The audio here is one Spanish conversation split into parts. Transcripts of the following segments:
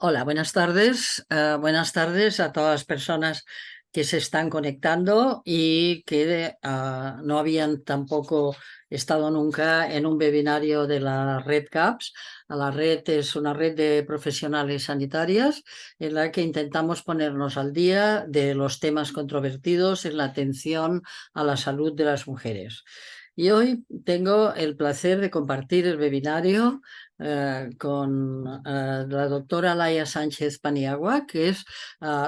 Hola, buenas tardes. Buenas tardes a todas las personas que se están conectando y que no habían tampoco estado nunca en un webinario de la red CAPS. La red es una red de profesionales sanitarias en la que intentamos ponernos al día de los temas controvertidos en la atención a la salud de las mujeres. Y hoy tengo el placer de compartir el webinario con la doctora Laia Sánchez Paniagua, que es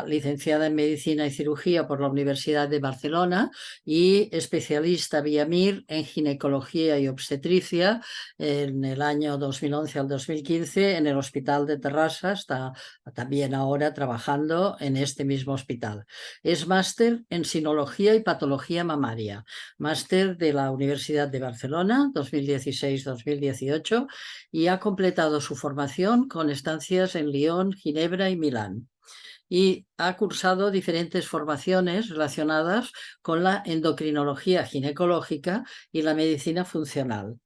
licenciada en Medicina y Cirugía por la Universidad de Barcelona y especialista vía MIR en ginecología y obstetricia en el año 2011 al 2015 en el Hospital de Terrassa. Está también ahora trabajando en este mismo hospital. Es máster en Sinología y Patología Mamaria, máster de la Universidad de Barcelona 2016-2018 y ha completado su formación con estancias en Lyon, Ginebra y Milán. Y ha cursado diferentes formaciones relacionadas con la endocrinología ginecológica y la medicina funcional.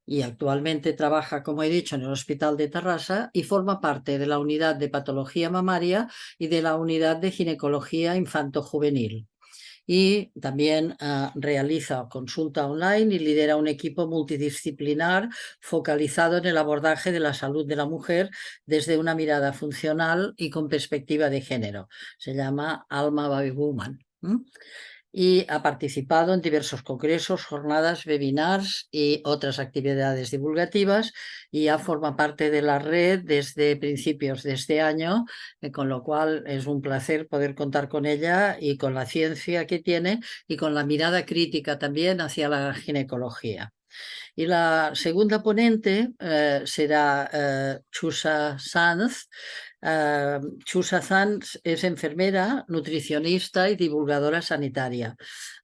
Y actualmente trabaja, como he dicho, en el Hospital de Terrassa y forma parte de la unidad de patología mamaria y de la unidad de ginecología infanto-juvenil. Y también realiza consulta online y lidera un equipo multidisciplinar focalizado en el abordaje de la salud de la mujer desde una mirada funcional y con perspectiva de género. Se llama Alma Baby Woman. Y ha participado en diversos congresos, jornadas, webinars y otras actividades divulgativas y ya forma parte de la red desde principios de este año, con lo cual es un placer poder contar con ella y con la ciencia que tiene y con la mirada crítica también hacia la ginecología. Y la segunda ponente será Chusa Sanz. Chusa Sanz es enfermera, nutricionista y divulgadora sanitaria.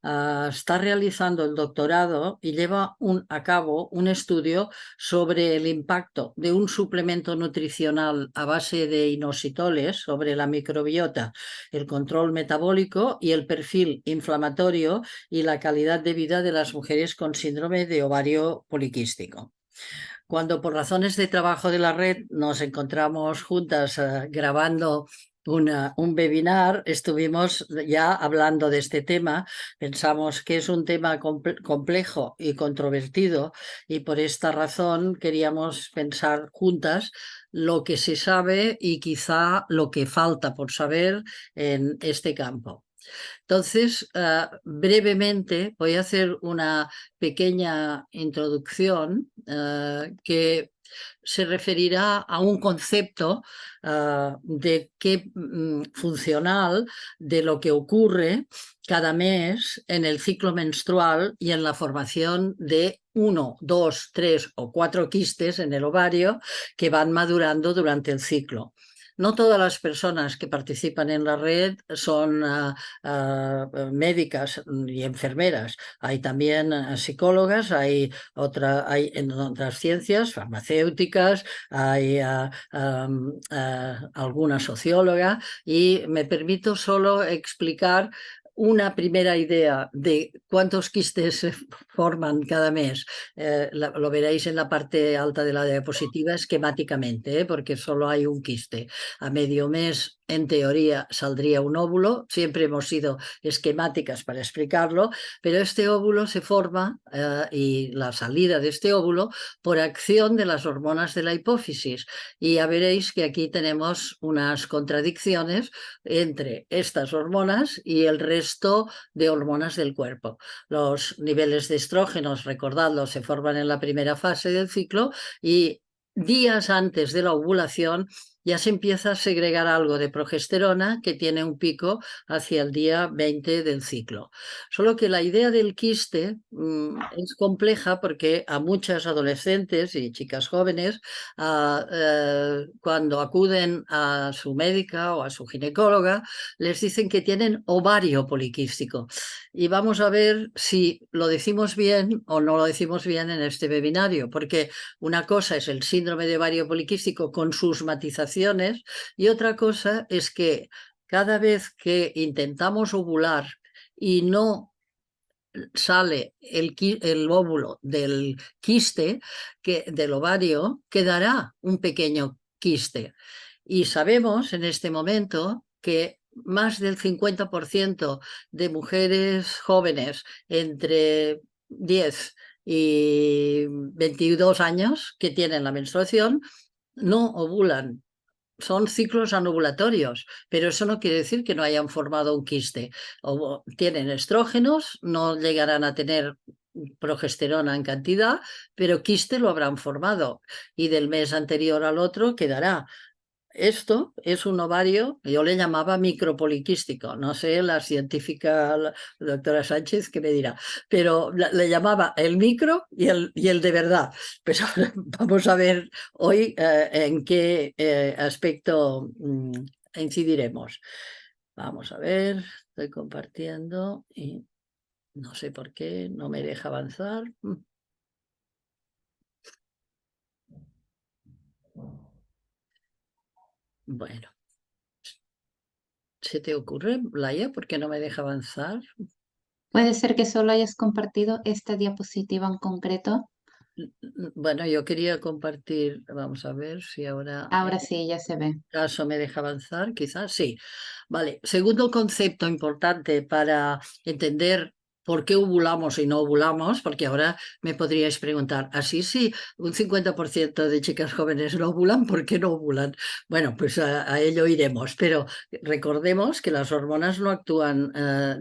Está realizando el doctorado y lleva a cabo un estudio sobre el impacto de un suplemento nutricional a base de inositoles sobre la microbiota, el control metabólico y el perfil inflamatorio y la calidad de vida de las mujeres con síndrome de ovario poliquístico. Cuando por razones de trabajo de la red nos encontramos juntas grabando un webinar, estuvimos ya hablando de este tema. Pensamos que es un tema complejo y controvertido y por esta razón queríamos pensar juntas lo que se sabe y quizá lo que falta por saber en este campo. Entonces, brevemente voy a hacer una pequeña introducción que se referirá a un concepto de qué funcional de lo que ocurre cada mes en el ciclo menstrual y en la formación de uno, dos, tres o cuatro quistes en el ovario que van madurando durante el ciclo. No todas las personas que participan en la red son médicas y enfermeras. Hay también psicólogas, hay en otras ciencias, farmacéuticas, hay alguna socióloga y me permito solo explicar una primera idea de cuántos quistes se forman cada mes. Lo veréis en la parte alta de la diapositiva esquemáticamente, porque solo hay un quiste. A medio mes, en teoría, saldría un óvulo. Siempre hemos sido esquemáticas para explicarlo, pero este óvulo se forma y la salida de este óvulo por acción de las hormonas de la hipófisis. Y ya veréis que aquí tenemos unas contradicciones entre estas hormonas y el resto de hormonas del cuerpo. Los niveles de estrógenos, recordadlo, se forman en la primera fase del ciclo y días antes de la ovulación ya se empieza a segregar algo de progesterona que tiene un pico hacia el día 20 del ciclo. Solo que la idea del quiste es compleja porque a muchas adolescentes y chicas jóvenes, cuando acuden a su médica o a su ginecóloga, les dicen que tienen ovario poliquístico. Y vamos a ver si lo decimos bien o no lo decimos bien en este webinario, porque una cosa es el síndrome de ovario poliquístico con sus matizaciones y otra cosa es que cada vez que intentamos ovular y no sale el óvulo del quiste, del ovario, quedará un pequeño quiste. Y sabemos en este momento que más del 50% de mujeres jóvenes entre 10 y 22 años que tienen la menstruación no ovulan. Son ciclos anovulatorios, pero eso no quiere decir que no hayan formado un quiste. O tienen estrógenos, no llegarán a tener progesterona en cantidad, pero quiste lo habrán formado y del mes anterior al otro quedará. Esto es un ovario, yo le llamaba micropoliquístico, no sé, la científica, la doctora Sánchez, que me dirá, pero le llamaba el micro y el de verdad. Pues ahora vamos a ver hoy en qué aspecto incidiremos. Vamos a ver, estoy compartiendo y no sé por qué no me deja avanzar. Bueno, ¿se te ocurre, Laia, por qué no me deja avanzar? Puede ser que solo hayas compartido esta diapositiva en concreto. Bueno, yo quería compartir, vamos a ver si ahora Ahora sí, ya se ve. caso me deja avanzar, quizás sí. Vale, segundo concepto importante para entender por qué ovulamos y no ovulamos, porque ahora me podríais preguntar, así sí, un 50% de chicas jóvenes no ovulan, ¿por qué no ovulan? Bueno, pues a ello iremos, pero recordemos que las hormonas no actúan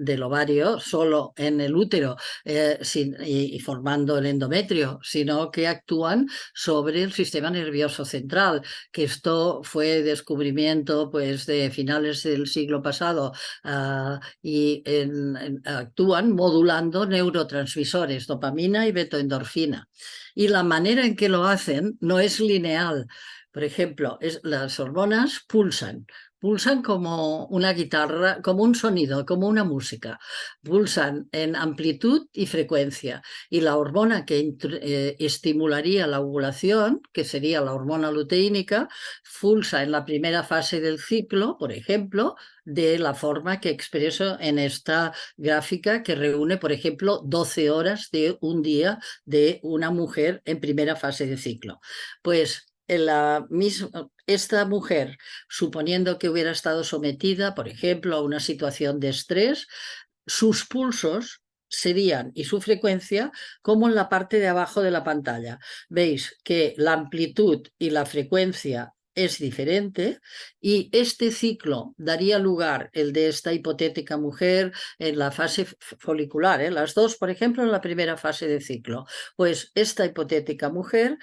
del ovario solo en el útero y formando el endometrio, sino que actúan sobre el sistema nervioso central, que esto fue descubrimiento pues de finales del siglo pasado y actúan modulando neurotransmisores, dopamina y betoendorfina. Y la manera en que lo hacen no es lineal. Por ejemplo, las hormonas pulsan como una guitarra, como un sonido, como una música. Pulsan en amplitud y frecuencia. Y la hormona que estimularía la ovulación, que sería la hormona luteínica, pulsa en la primera fase del ciclo, por ejemplo, de la forma que expreso en esta gráfica que reúne, por ejemplo, 12 horas de un día de una mujer en primera fase de ciclo. Pues en la misma, esta mujer, suponiendo que hubiera estado sometida, por ejemplo, a una situación de estrés, sus pulsos serían y su frecuencia como en la parte de abajo de la pantalla. Veis que la amplitud y la frecuencia es diferente y este ciclo daría lugar, el de esta hipotética mujer, en la fase folicular, las dos, por ejemplo, en la primera fase de ciclo. Pues esta hipotética mujer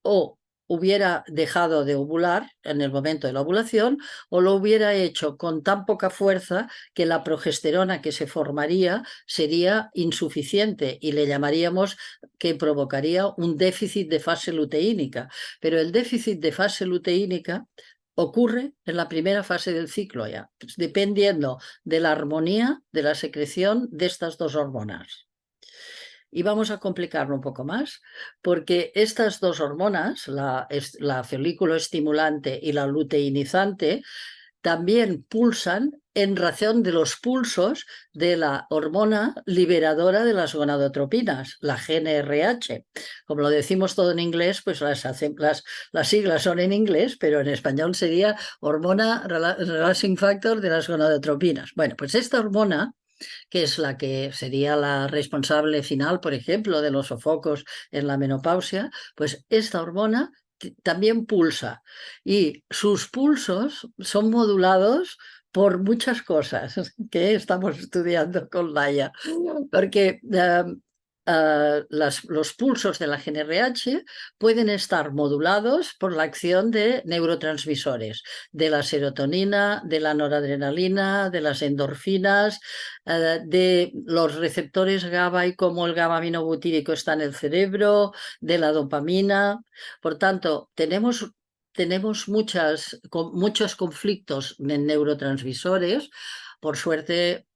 o hubiera dejado de ovular en el momento de la ovulación o lo hubiera hecho con tan poca fuerza que la progesterona que se formaría sería insuficiente y le llamaríamos que provocaría un déficit de fase luteínica. Pero el déficit de fase luteínica ocurre en la primera fase del ciclo ya, dependiendo de la armonía de la secreción de estas dos hormonas. Y vamos a complicarlo un poco más, porque estas dos hormonas, la folículo estimulante y la luteinizante, también pulsan en razón de los pulsos de la hormona liberadora de las gonadotropinas, la GnRH. Como lo decimos todo en inglés, pues las siglas son en inglés, pero en español sería hormona releasing factor de las gonadotropinas. Bueno, pues esta hormona, que es la que sería la responsable final, por ejemplo, de los sofocos en la menopausia, pues esta hormona también pulsa y sus pulsos son modulados por muchas cosas que estamos estudiando con Laia, porque los pulsos de la GnRH pueden estar modulados por la acción de neurotransmisores, de la serotonina, de la noradrenalina, de las endorfinas, de los receptores GABA y cómo el GABA-aminobutírico está en el cerebro, de la dopamina. Por tanto, tenemos muchos conflictos en neurotransmisores. Por suerte,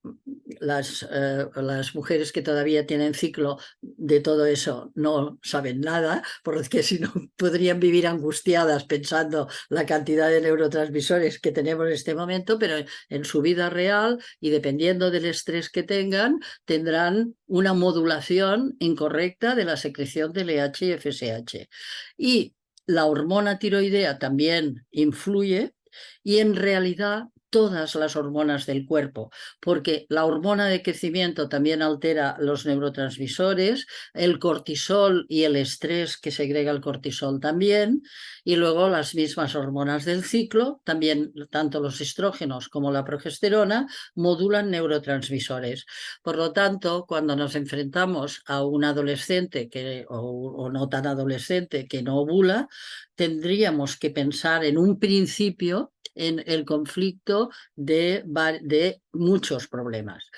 las mujeres que todavía tienen ciclo de todo eso no saben nada, porque si no podrían vivir angustiadas pensando la cantidad de neurotransmisores que tenemos en este momento, pero en su vida real y dependiendo del estrés que tengan, tendrán una modulación incorrecta de la secreción de LH y FSH. Y la hormona tiroidea también influye y en realidad todas las hormonas del cuerpo, porque la hormona de crecimiento también altera los neurotransmisores, el cortisol y el estrés que segrega el cortisol también, y luego las mismas hormonas del ciclo, también tanto los estrógenos como la progesterona, modulan neurotransmisores. Por lo tanto, cuando nos enfrentamos a un adolescente o no tan adolescente que no ovula, tendríamos que pensar en un principio en el conflicto de muchos problemas.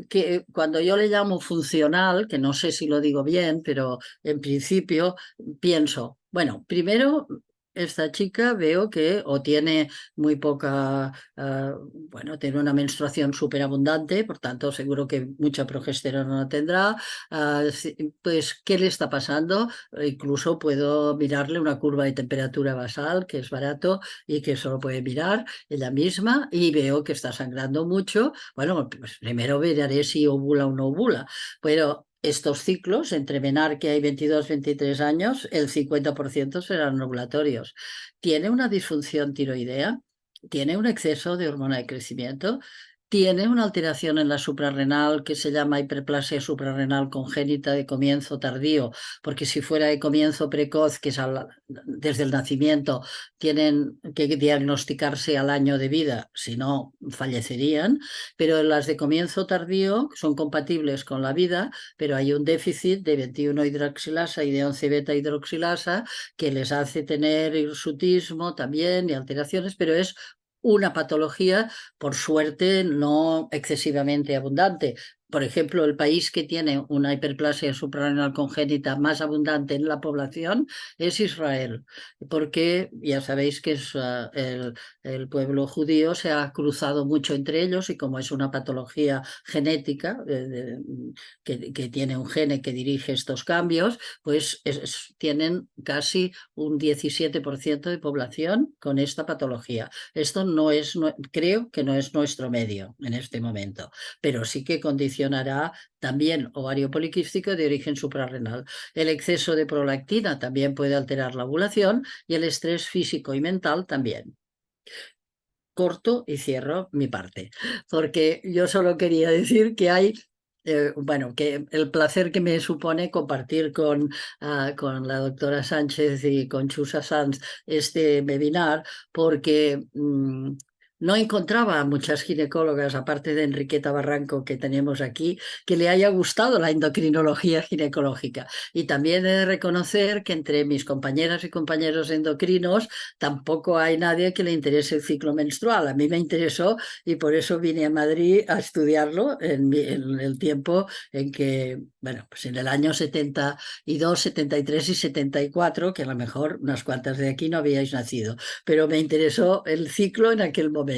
Que cuando yo le llamo funcional, que no sé si lo digo bien, pero en principio pienso, bueno, primero esta chica veo que o tiene muy poca, bueno, tiene una menstruación súper abundante, por tanto seguro que mucha progesterona no tendrá, pues ¿qué le está pasando? Incluso puedo mirarle una curva de temperatura basal, que es barato y que solo puede mirar ella misma, y veo que está sangrando mucho. Bueno, pues primero veré si ovula o no ovula, pero estos ciclos, entre menarquia y 22, 23 años, el 50% serán ovulatorios. ¿Tiene una disfunción tiroidea? ¿Tiene un exceso de hormona de crecimiento? ¿Tiene una alteración en la suprarrenal que se llama hiperplasia suprarrenal congénita de comienzo tardío? Porque si fuera de comienzo precoz, que es desde el nacimiento, tienen que diagnosticarse al año de vida, si no, fallecerían. Pero las de comienzo tardío son compatibles con la vida, pero hay un déficit de 21 hidroxilasa y de 11 beta hidroxilasa que les hace tener hirsutismo también y alteraciones, pero es una patología, por suerte, no excesivamente abundante. Por ejemplo, el país que tiene una hiperplasia suprarrenal congénita más abundante en la población es Israel, porque ya sabéis que el pueblo judío se ha cruzado mucho entre ellos, y como es una patología genética que tiene un gene que dirige estos cambios, pues tienen casi un 17% de población con esta patología. Esto no es, creo que no es nuestro medio en este momento, pero sí que condicionará también ovario poliquístico de origen suprarrenal. El exceso de prolactina también puede alterar la ovulación, y el estrés físico y mental también. Corto y cierro mi parte, porque yo solo quería decir que hay, bueno, que el placer que me supone compartir con la doctora Sánchez y con Chusa Sanz este webinar, porque no encontraba a muchas ginecólogas, aparte de Enriqueta Barranco que tenemos aquí, que le haya gustado la endocrinología ginecológica. Y también he de reconocer que entre mis compañeras y compañeros endocrinos tampoco hay nadie que le interese el ciclo menstrual. A mí me interesó y por eso vine a Madrid a estudiarlo en el tiempo en que, bueno, pues en el año 72, 73 y 74, que a lo mejor unas cuantas de aquí no habíais nacido, pero me interesó el ciclo en aquel momento.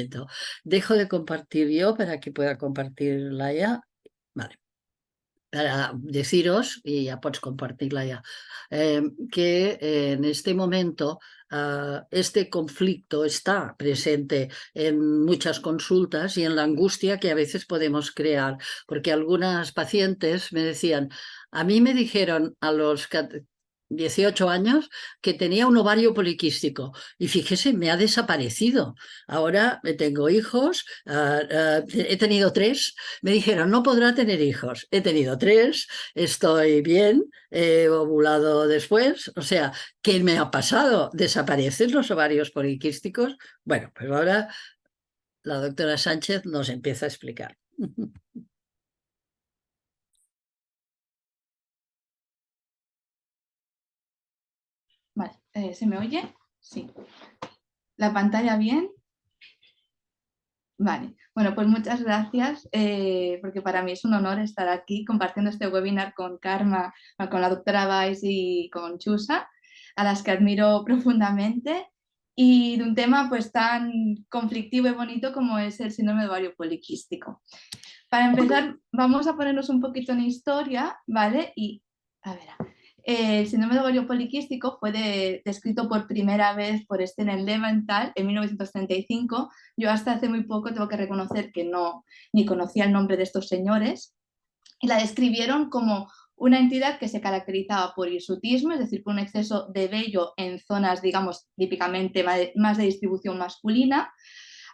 Dejo de compartir yo para que pueda compartir Laia. Vale. Para deciros, y ya pots compartir-la ja, que en este momento este conflicto está presente en muchas consultas y en la angustia que a veces podemos crear, porque algunas pacientes me decían, a mí me dijeron a los 18 años que tenía un ovario poliquístico, y fíjese, me ha desaparecido. Ahora tengo hijos, he tenido 3, me dijeron, no podrá tener hijos. He tenido 3, estoy bien, he ovulado después. O sea, ¿qué me ha pasado? ¿Desaparecen los ovarios poliquísticos? Bueno, pues ahora la doctora Sánchez nos empieza a explicar. Vale, ¿se me oye? Sí. ¿La pantalla bien? Vale, bueno, pues muchas gracias, porque para mí es un honor estar aquí compartiendo este webinar con Karma, con la doctora Weiss y con Chusa, a las que admiro profundamente, y de un tema pues tan conflictivo y bonito como es el síndrome de ovario poliquístico. Para empezar, vamos a ponernos un poquito en historia, ¿vale? Y, a ver, el síndrome de ovario poliquístico fue descrito por primera vez por Stenen Leventhal en 1935. Yo hasta hace muy poco tengo que reconocer que no ni conocía el nombre de estos señores. Y la describieron como una entidad que se caracterizaba por hirsutismo, es decir, por un exceso de vello en zonas, digamos, típicamente más de distribución masculina,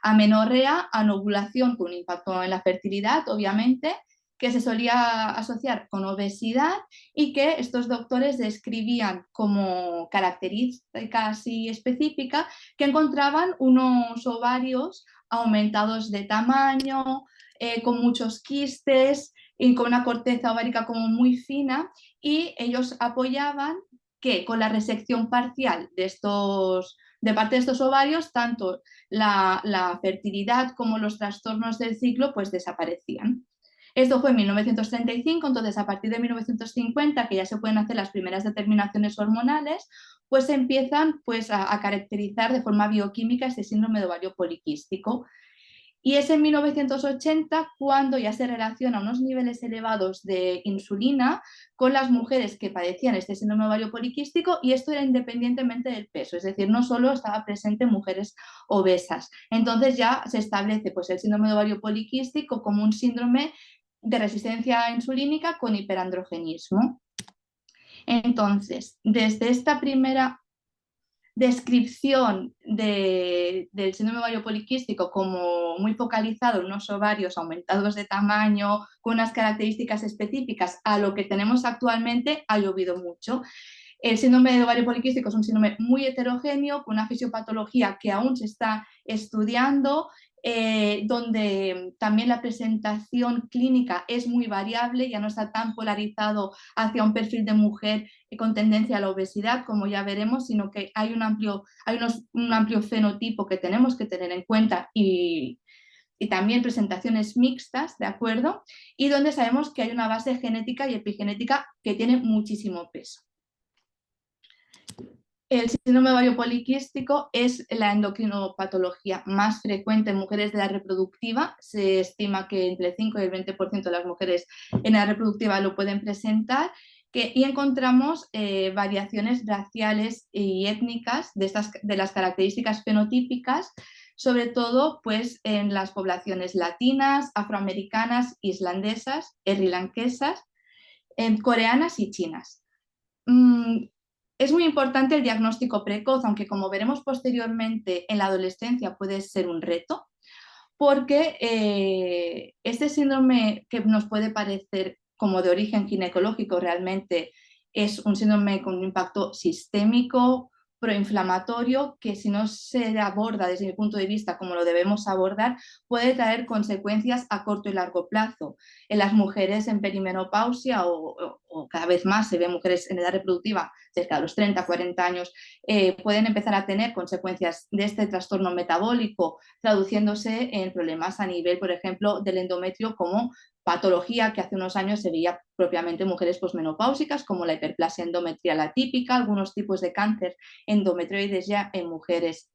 amenorrea, anovulación con un impacto en la fertilidad, obviamente, que se solía asociar con obesidad y que estos doctores describían como característica así específica que encontraban unos ovarios aumentados de tamaño, con muchos quistes y con una corteza ovárica como muy fina, y ellos apoyaban que con la resección parcial de parte de estos ovarios, tanto la fertilidad como los trastornos del ciclo pues desaparecían. Esto fue en 1935, entonces a partir de 1950, que ya se pueden hacer las primeras determinaciones hormonales, pues se empiezan pues, a caracterizar de forma bioquímica este síndrome de ovario poliquístico. Y es en 1980 cuando ya se relaciona unos niveles elevados de insulina con las mujeres que padecían este síndrome ovario poliquístico, y esto era independientemente del peso, es decir, no solo estaba presente en mujeres obesas. Entonces ya se establece pues, el síndrome de ovario poliquístico como un síndrome de resistencia insulínica con hiperandrogenismo. Entonces, desde esta primera descripción del síndrome ovario poliquístico como muy focalizado en unos ovarios aumentados de tamaño, con unas características específicas, a lo que tenemos actualmente, ha llovido mucho. El síndrome de ovario poliquístico es un síndrome muy heterogéneo, con una fisiopatología que aún se está estudiando, donde también la presentación clínica es muy variable, ya no está tan polarizado hacia un perfil de mujer con tendencia a la obesidad, como ya veremos, sino que hay un amplio fenotipo que tenemos que tener en cuenta, y también presentaciones mixtas, ¿de acuerdo? Y donde sabemos que hay una base genética y epigenética que tiene muchísimo peso. El síndrome ovario poliquístico es la endocrinopatología más frecuente en mujeres de edad reproductiva. Se estima que entre el 5 y el 20% de las mujeres en edad reproductiva lo pueden presentar, y encontramos variaciones raciales y étnicas de las características fenotípicas, sobre todo pues, en las poblaciones latinas, afroamericanas, islandesas, srilanquesas, coreanas y chinas. Es muy importante el diagnóstico precoz, aunque como veremos posteriormente en la adolescencia puede ser un reto, porque este síndrome, que nos puede parecer como de origen ginecológico, realmente es un síndrome con un impacto sistémico, proinflamatorio, que si no se aborda desde mi punto de vista como lo debemos abordar, puede traer consecuencias a corto y largo plazo. En las mujeres en perimenopausia o cada vez más se ven mujeres en edad reproductiva cerca de los 30, 40 años, pueden empezar a tener consecuencias de este trastorno metabólico, traduciéndose en problemas a nivel, por ejemplo, del endometrio, como patología que hace unos años se veía propiamente en mujeres posmenopáusicas, como la hiperplasia endometrial atípica, algunos tipos de cáncer endometrioides ya en mujeres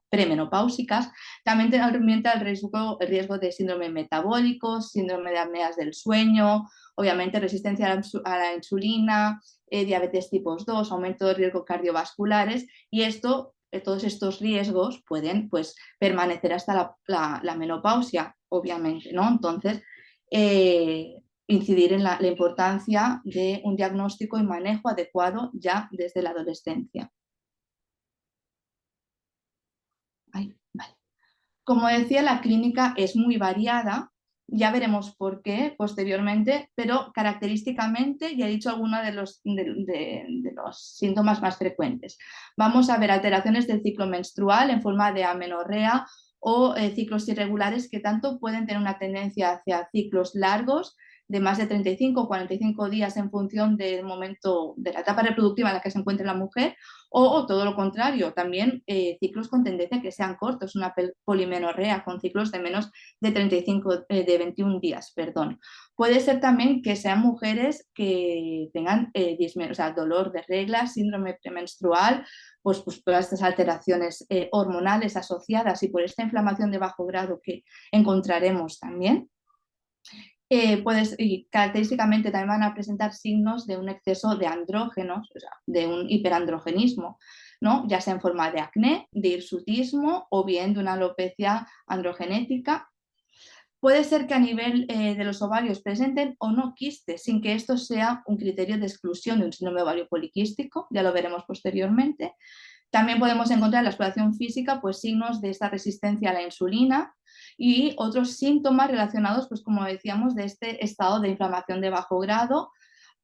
premenopáusicas. También aumenta el riesgo de síndrome metabólico, síndrome de apneas del sueño, obviamente resistencia a la insulina, diabetes tipo 2, aumento de riesgos cardiovasculares, y todos estos riesgos pueden pues, permanecer hasta la menopausia, obviamente, ¿no? Entonces, incidir en la importancia de un diagnóstico y manejo adecuado ya desde la adolescencia. Vale. Como decía, la clínica es muy variada, ya veremos por qué posteriormente, pero característicamente ya he dicho algunos de los síntomas más frecuentes. Vamos a ver alteraciones del ciclo menstrual en forma de amenorrea o ciclos irregulares, que tanto pueden tener una tendencia hacia ciclos largos de más de 35 o 45 días en función del momento de la etapa reproductiva en la que se encuentre la mujer, o todo lo contrario, también ciclos con tendencia a que sean cortos, una polimenorrea con ciclos de menos de 21 días, perdón. Puede ser también que sean mujeres que tengan dolor de reglas, síndrome premenstrual, pues todas estas alteraciones hormonales asociadas, y por esta inflamación de bajo grado que encontraremos también. Y característicamente también van a presentar signos de un exceso de andrógenos, o sea, de un hiperandrogenismo, ¿no? Ya sea en forma de acné, de hirsutismo o bien de una alopecia androgenética. Puede ser que a nivel de los ovarios presenten o no quistes, sin que esto sea un criterio de exclusión de un síndrome ovario poliquístico, ya lo veremos posteriormente. También podemos encontrar en la exploración física pues, signos de esta resistencia a la insulina y otros síntomas relacionados, pues, como decíamos, de este estado de inflamación de bajo grado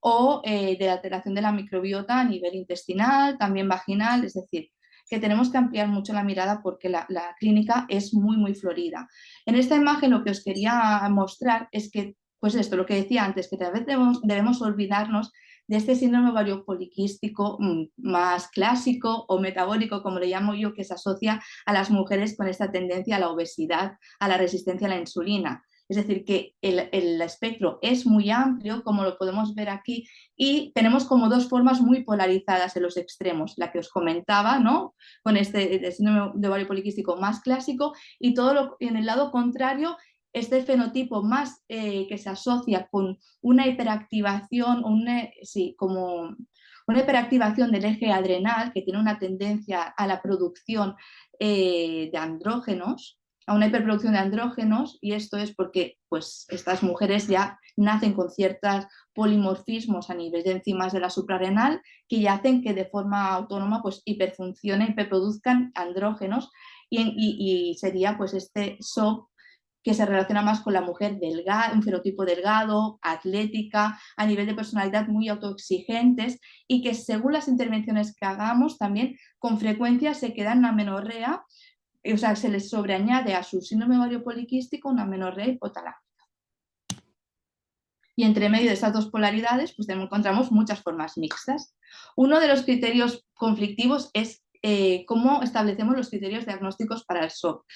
o de la alteración de la microbiota a nivel intestinal, también vaginal, es decir, que tenemos que ampliar mucho la mirada porque la clínica es muy, muy florida. En esta imagen lo que os quería mostrar es que, pues esto, lo que decía antes, que tal vez debemos olvidarnos de este síndrome ovario poliquístico más clásico o metabólico, como le llamo yo, que se asocia a las mujeres con esta tendencia a la obesidad, a la resistencia a la insulina. Es decir, que el espectro es muy amplio, como lo podemos ver aquí, y tenemos como dos formas muy polarizadas en los extremos, la que os comentaba, ¿no? Con este síndrome de ovario poliquístico más clásico, y en el lado contrario, este fenotipo más que se asocia con una hiperactivación, como una hiperactivación del eje adrenal, que tiene una tendencia a la producción de andrógenos, a una hiperproducción de andrógenos, y esto es porque pues, estas mujeres ya nacen con ciertos polimorfismos a nivel de enzimas de la suprarrenal que ya hacen que de forma autónoma pues, hiperfuncionen, hiperproduzcan andrógenos, y sería pues este SOP que se relaciona más con la mujer delgada, un fenotipo delgado, atlética, a nivel de personalidad muy autoexigentes, y que según las intervenciones que hagamos también con frecuencia se queda en amenorrea, o sea, se les sobreañade a su síndrome ovario poliquístico una amenorrea hipotalámica. Y entre medio de estas dos polaridades pues encontramos muchas formas mixtas. Uno de los criterios conflictivos es cómo establecemos los criterios diagnósticos para el SOP.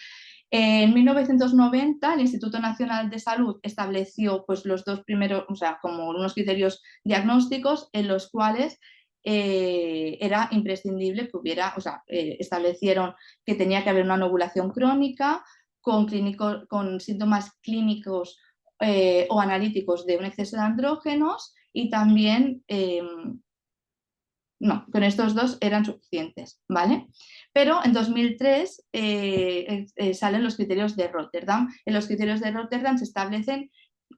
En 1990 el Instituto Nacional de Salud estableció pues, los dos primeros, o sea, como unos criterios diagnósticos en los cuales era imprescindible que hubiera, o sea, establecieron que tenía que haber una anovulación crónica con síntomas clínicos o analíticos de un exceso de andrógenos, y también no, con estos dos eran suficientes, ¿vale? Pero en 2003 salen los criterios de Rotterdam. En los criterios de Rotterdam se establecen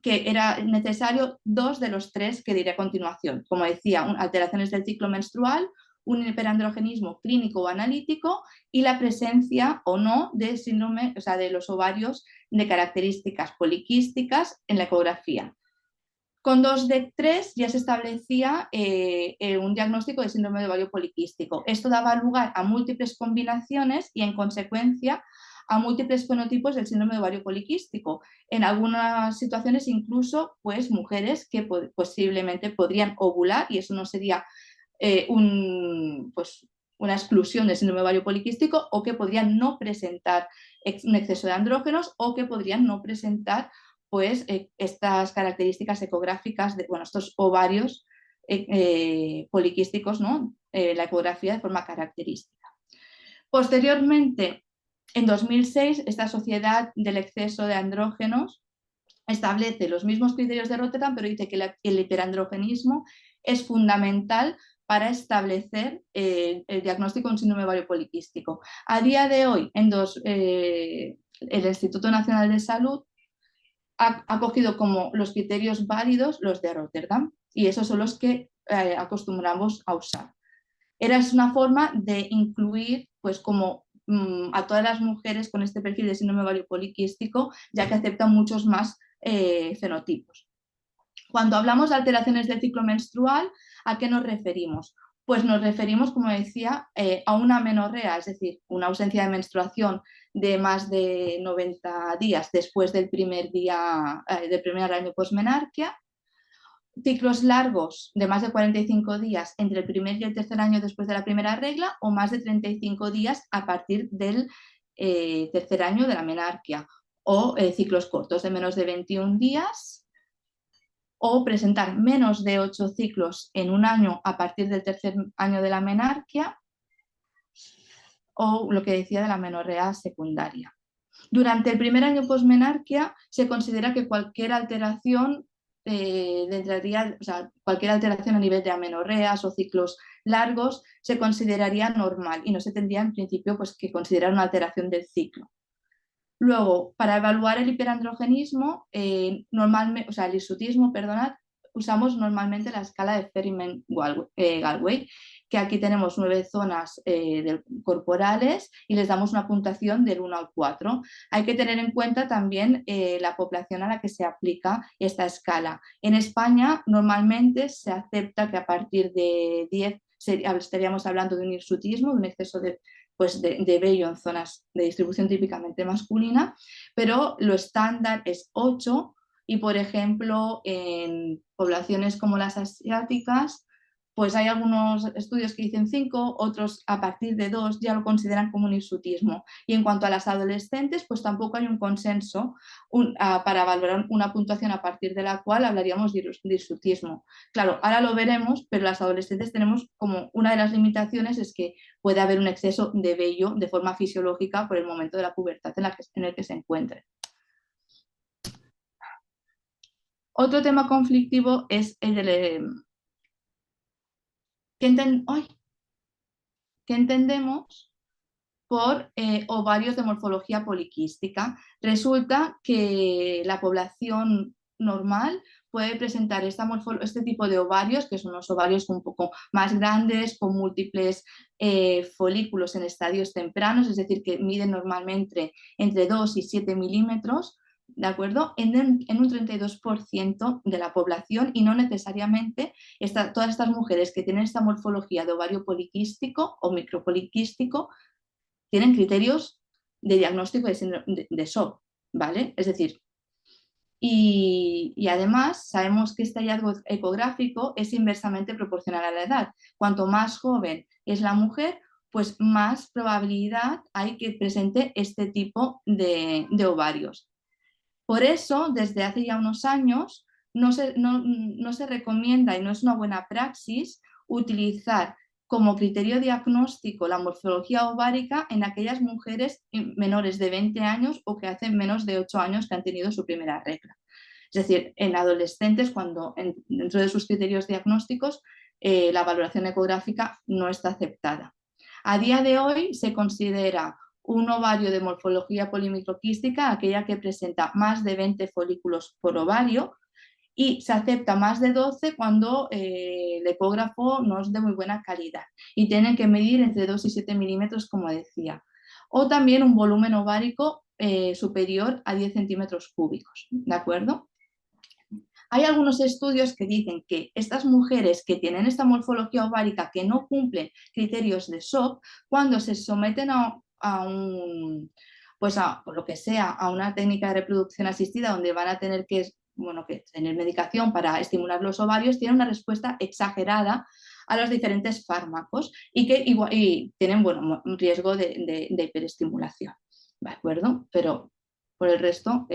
que era necesario 2 de los 3 que diré a continuación. Como decía, alteraciones del ciclo menstrual, un hiperandrogenismo clínico o analítico y la presencia o no de síndrome, o sea, de los ovarios de características poliquísticas en la ecografía. Con 2 de 3 ya se establecía un diagnóstico de síndrome de ovario poliquístico. Esto daba lugar a múltiples combinaciones y, en consecuencia, a múltiples fenotipos del síndrome de ovario poliquístico. En algunas situaciones, incluso, pues, mujeres que posiblemente podrían ovular, y eso no sería una exclusión del síndrome de ovario poliquístico, o que podrían no presentar un exceso de andrógenos, o que podrían no presentar pues estas características ecográficas de estos ovarios poliquísticos, ¿no? La ecografía de forma característica. Posteriormente, en 2006, esta Sociedad del Exceso de Andrógenos establece los mismos criterios de Rotterdam, pero dice que el hiperandrogenismo es fundamental para establecer el diagnóstico de un síndrome ovario poliquístico. A día de hoy, el Instituto Nacional de Salud ha cogido como los criterios válidos los de Rotterdam, y esos son los que acostumbramos a usar. Es una forma de incluir pues, como, a todas las mujeres con este perfil de síndrome ovario poliquístico, ya que aceptan muchos más fenotipos. Cuando hablamos de alteraciones del ciclo menstrual, ¿a qué nos referimos? Pues nos referimos, como decía, a una amenorrea, es decir, una ausencia de menstruación de más de 90 días después del primer año posmenarquia, ciclos largos de más de 45 días entre el primer y el tercer año después de la primera regla, o más de 35 días a partir del tercer año de la menarquia, o ciclos cortos de menos de 21 días, o presentar menos de 8 ciclos en un año a partir del tercer año de la menarquia, o lo que decía de la amenorrea secundaria. Durante el primer año posmenarquia se considera que cualquier alteración cualquier alteración a nivel de amenorreas o ciclos largos se consideraría normal y no se tendría en principio pues, que considerar una alteración del ciclo. Luego, para evaluar el hiperandrogenismo, normalmente, o sea, el hirsutismo, perdonad, usamos normalmente la escala de Ferryman-Gallwey, que aquí tenemos 9 zonas corporales y les damos una puntuación del 1 al 4. Hay que tener en cuenta también la población a la que se aplica esta escala. En España normalmente se acepta que a partir de 10 estaríamos hablando de un hirsutismo, de un exceso de vello en zonas de distribución típicamente masculina, pero lo estándar es 8 y, por ejemplo, en poblaciones como las asiáticas, pues hay algunos estudios que dicen 5, otros a partir de 2 ya lo consideran como un hirsutismo. Y en cuanto a las adolescentes, pues tampoco hay un consenso para valorar una puntuación a partir de la cual hablaríamos de hirsutismo. Claro, ahora lo veremos, pero las adolescentes tenemos como una de las limitaciones es que puede haber un exceso de vello de forma fisiológica por el momento de la pubertad en el que se encuentren. Otro tema conflictivo es el del... ¿Qué entendemos por ovarios de morfología poliquística? Resulta que la población normal puede presentar este tipo de ovarios, que son unos ovarios un poco más grandes, con múltiples folículos en estadios tempranos, es decir, que miden normalmente entre 2 y 7 milímetros, ¿de acuerdo? En un 32% de la población, y no necesariamente todas estas mujeres que tienen esta morfología de ovario poliquístico o micropoliquístico tienen criterios de diagnóstico de síndrome de SOP, ¿vale? Es decir, y además sabemos que este hallazgo ecográfico es inversamente proporcional a la edad. Cuanto más joven es la mujer, pues más probabilidad hay que presente este tipo de ovarios. Por eso, desde hace ya unos años, no se recomienda y no es una buena praxis utilizar como criterio diagnóstico la morfología ovárica en aquellas mujeres menores de 20 años o que hacen menos de 8 años que han tenido su primera regla. Es decir, en adolescentes, cuando dentro de sus criterios diagnósticos la valoración ecográfica no está aceptada. A día de hoy se considera un ovario de morfología polimicroquística aquella que presenta más de 20 folículos por ovario, y se acepta más de 12 cuando el ecógrafo no es de muy buena calidad y tienen que medir entre 2 y 7 milímetros, como decía. O también un volumen ovárico superior a 10 centímetros cúbicos, ¿de acuerdo? Hay algunos estudios que dicen que estas mujeres que tienen esta morfología ovárica que no cumplen criterios de SOP, cuando se someten por lo que sea, a una técnica de reproducción asistida donde van a tener que tener medicación para estimular los ovarios, tienen una respuesta exagerada a los diferentes fármacos y tienen un riesgo de hiperestimulación, ¿de acuerdo? Pero por el resto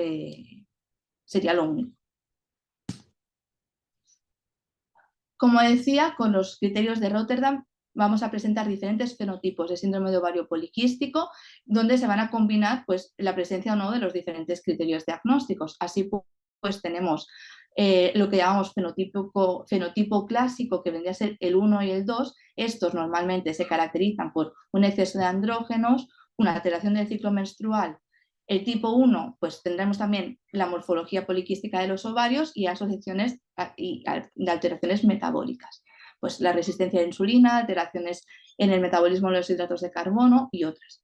sería lo único. Como decía, con los criterios de Rotterdam vamos a presentar diferentes fenotipos de síndrome de ovario poliquístico, donde se van a combinar pues, la presencia o no de los diferentes criterios diagnósticos. Así pues tenemos lo que llamamos fenotipo clásico, que vendría a ser el 1 y el 2. Estos normalmente se caracterizan por un exceso de andrógenos, una alteración del ciclo menstrual. El tipo 1, pues tendremos también la morfología poliquística de los ovarios y asociaciones de alteraciones metabólicas. Pues la resistencia a la insulina, alteraciones en el metabolismo de los hidratos de carbono y otras.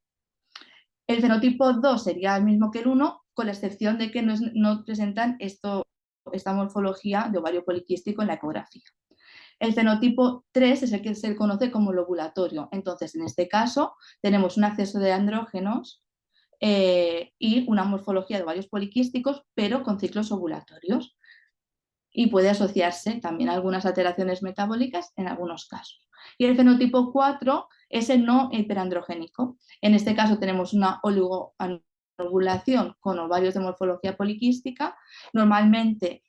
El fenotipo 2 sería el mismo que el 1, con la excepción de que no presentan esta morfología de ovario poliquístico en la ecografía. El fenotipo 3 es el que se conoce como lobulatorio. Entonces, en este caso, tenemos un exceso de andrógenos y una morfología de ovarios poliquísticos, pero con ciclos ovulatorios. Y puede asociarse también a algunas alteraciones metabólicas en algunos casos. Y el fenotipo 4 es el no hiperandrogénico. En este caso tenemos una oligoanovulación con ovarios de morfología poliquística. Normalmente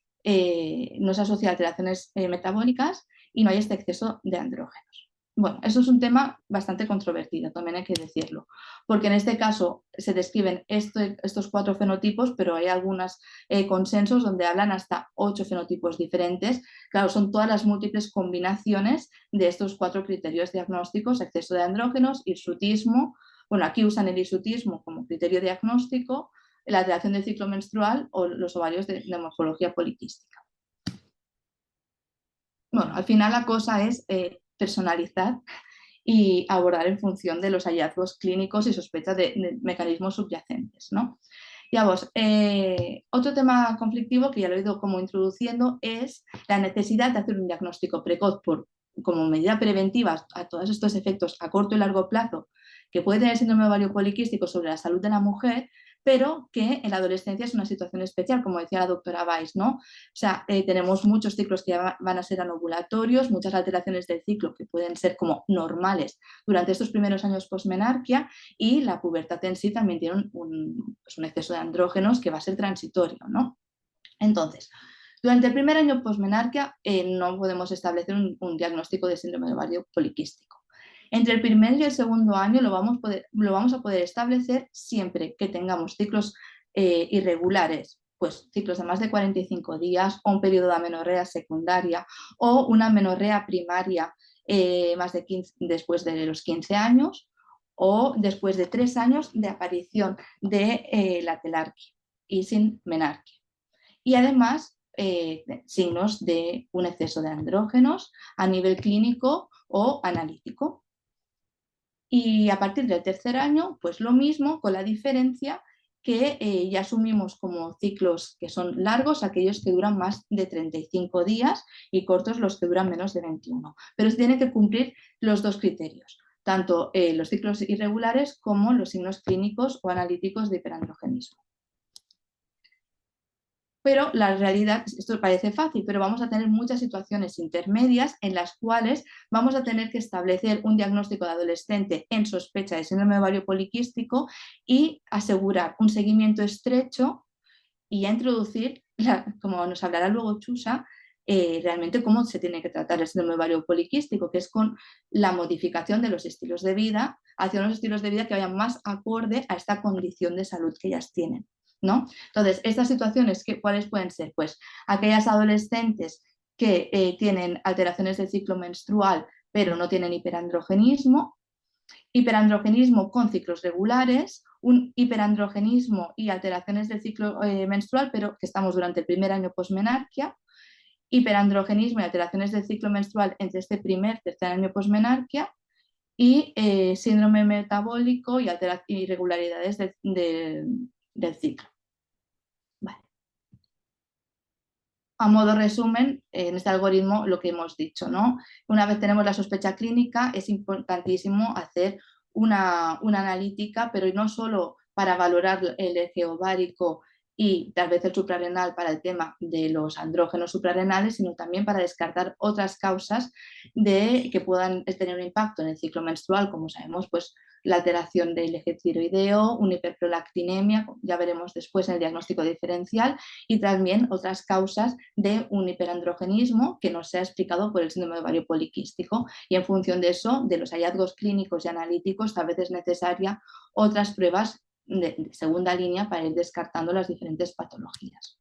no se asocia a alteraciones metabólicas y no hay este exceso de andrógenos. Bueno, eso es un tema bastante controvertido, también hay que decirlo, porque en este caso se describen estos 4 fenotipos, pero hay algunos consensos donde hablan hasta 8 fenotipos diferentes. Claro, son todas las múltiples combinaciones de estos 4 criterios diagnósticos: exceso de andrógenos, hirsutismo. Bueno, aquí usan el hirsutismo como criterio diagnóstico, la alteración del ciclo menstrual o los ovarios de morfología poliquística. Bueno, al final la cosa es personalizar y abordar en función de los hallazgos clínicos y sospechas de mecanismos subyacentes, ¿no? Ya vos, otro tema conflictivo que ya lo he ido como introduciendo es la necesidad de hacer un diagnóstico precoz como medida preventiva a todos estos efectos a corto y largo plazo que puede tener el síndrome ovario poliquístico sobre la salud de la mujer, pero que en la adolescencia es una situación especial, como decía la doctora Weiss, ¿no? O sea, tenemos muchos ciclos que ya van a ser anovulatorios, muchas alteraciones del ciclo que pueden ser como normales durante estos primeros años posmenarquia, y la pubertad en sí también tiene un exceso de andrógenos que va a ser transitorio, ¿no? Entonces, durante el primer año posmenarquia no podemos establecer un diagnóstico de síndrome de ovario poliquístico. Entre el primer y el segundo año lo vamos a poder establecer siempre que tengamos ciclos irregulares, pues ciclos de más de 45 días o un periodo de amenorrea secundaria o una amenorrea primaria después de los 15 años o después de 3 años de aparición de la telarquia y sin menarquia. Y además signos de un exceso de andrógenos a nivel clínico o analítico. Y a partir del tercer año, pues lo mismo, con la diferencia que ya asumimos como ciclos que son largos aquellos que duran más de 35 días y cortos los que duran menos de 21. Pero se tienen que cumplir los dos criterios, tanto los ciclos irregulares como los signos clínicos o analíticos de hiperandrogenismo. Pero la realidad, esto parece fácil, pero vamos a tener muchas situaciones intermedias en las cuales vamos a tener que establecer un diagnóstico de adolescente en sospecha de síndrome ovario poliquístico y asegurar un seguimiento estrecho y a introducir, como nos hablará luego Chusa, realmente cómo se tiene que tratar el síndrome ovario poliquístico, que es con la modificación de los estilos de vida hacia unos estilos de vida que vayan más acorde a esta condición de salud que ellas tienen, ¿no? Entonces, estas situaciones, ¿cuáles pueden ser? Pues aquellas adolescentes que tienen alteraciones del ciclo menstrual pero no tienen hiperandrogenismo con ciclos regulares, un hiperandrogenismo y alteraciones del ciclo menstrual pero que estamos durante el primer año posmenarquia, hiperandrogenismo y alteraciones del ciclo menstrual entre este tercer año posmenarquia y síndrome metabólico y irregularidades del ciclo. Vale. A modo resumen, en este algoritmo lo que hemos dicho, ¿no? Una vez tenemos la sospecha clínica, es importantísimo hacer una analítica, pero no solo para valorar el eje ovárico y tal vez el suprarrenal para el tema de los andrógenos suprarrenales, sino también para descartar otras causas que puedan tener un impacto en el ciclo menstrual, como sabemos, pues la alteración del eje tiroideo, una hiperprolactinemia, ya veremos después en el diagnóstico diferencial, y también otras causas de un hiperandrogenismo que no se ha explicado por el síndrome de ovario poliquístico, y en función de eso, de los hallazgos clínicos y analíticos, tal vez es necesaria otras pruebas de segunda línea para ir descartando las diferentes patologías.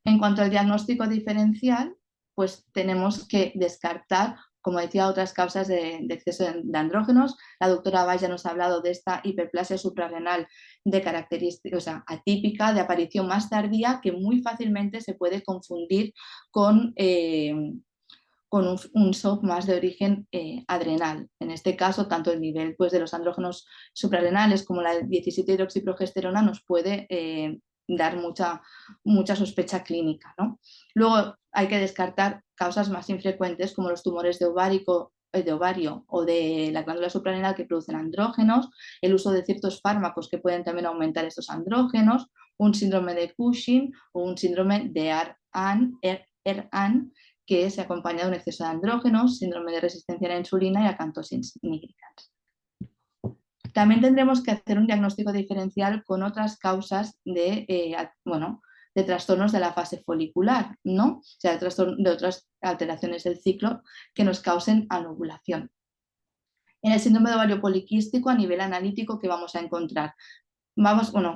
En cuanto al diagnóstico diferencial, pues tenemos que descartar, como decía, otras causas de exceso de andrógenos. La doctora Weiss ya nos ha hablado de esta hiperplasia suprarrenal de característica, o sea, atípica, de aparición más tardía, que muy fácilmente se puede confundir con un shock más de origen adrenal. En este caso, tanto el nivel pues, de los andrógenos suprarrenales como la 17-hidroxiprogesterona nos puede dar mucha sospecha clínica, ¿no? Luego hay que descartar causas más infrecuentes como los tumores de ovario o de la glándula suprarrenal que producen andrógenos, el uso de ciertos fármacos que pueden también aumentar estos andrógenos, un síndrome de Cushing o un síndrome de ERAN, que se acompaña de un exceso de andrógenos, síndrome de resistencia a la insulina y acantosins nigricans. También tendremos que hacer un diagnóstico diferencial con otras causas de trastornos de la fase folicular, ¿no? O sea, de otras alteraciones del ciclo que nos causen anovulación. En el síndrome de ovario poliquístico, a nivel analítico, ¿qué vamos a encontrar?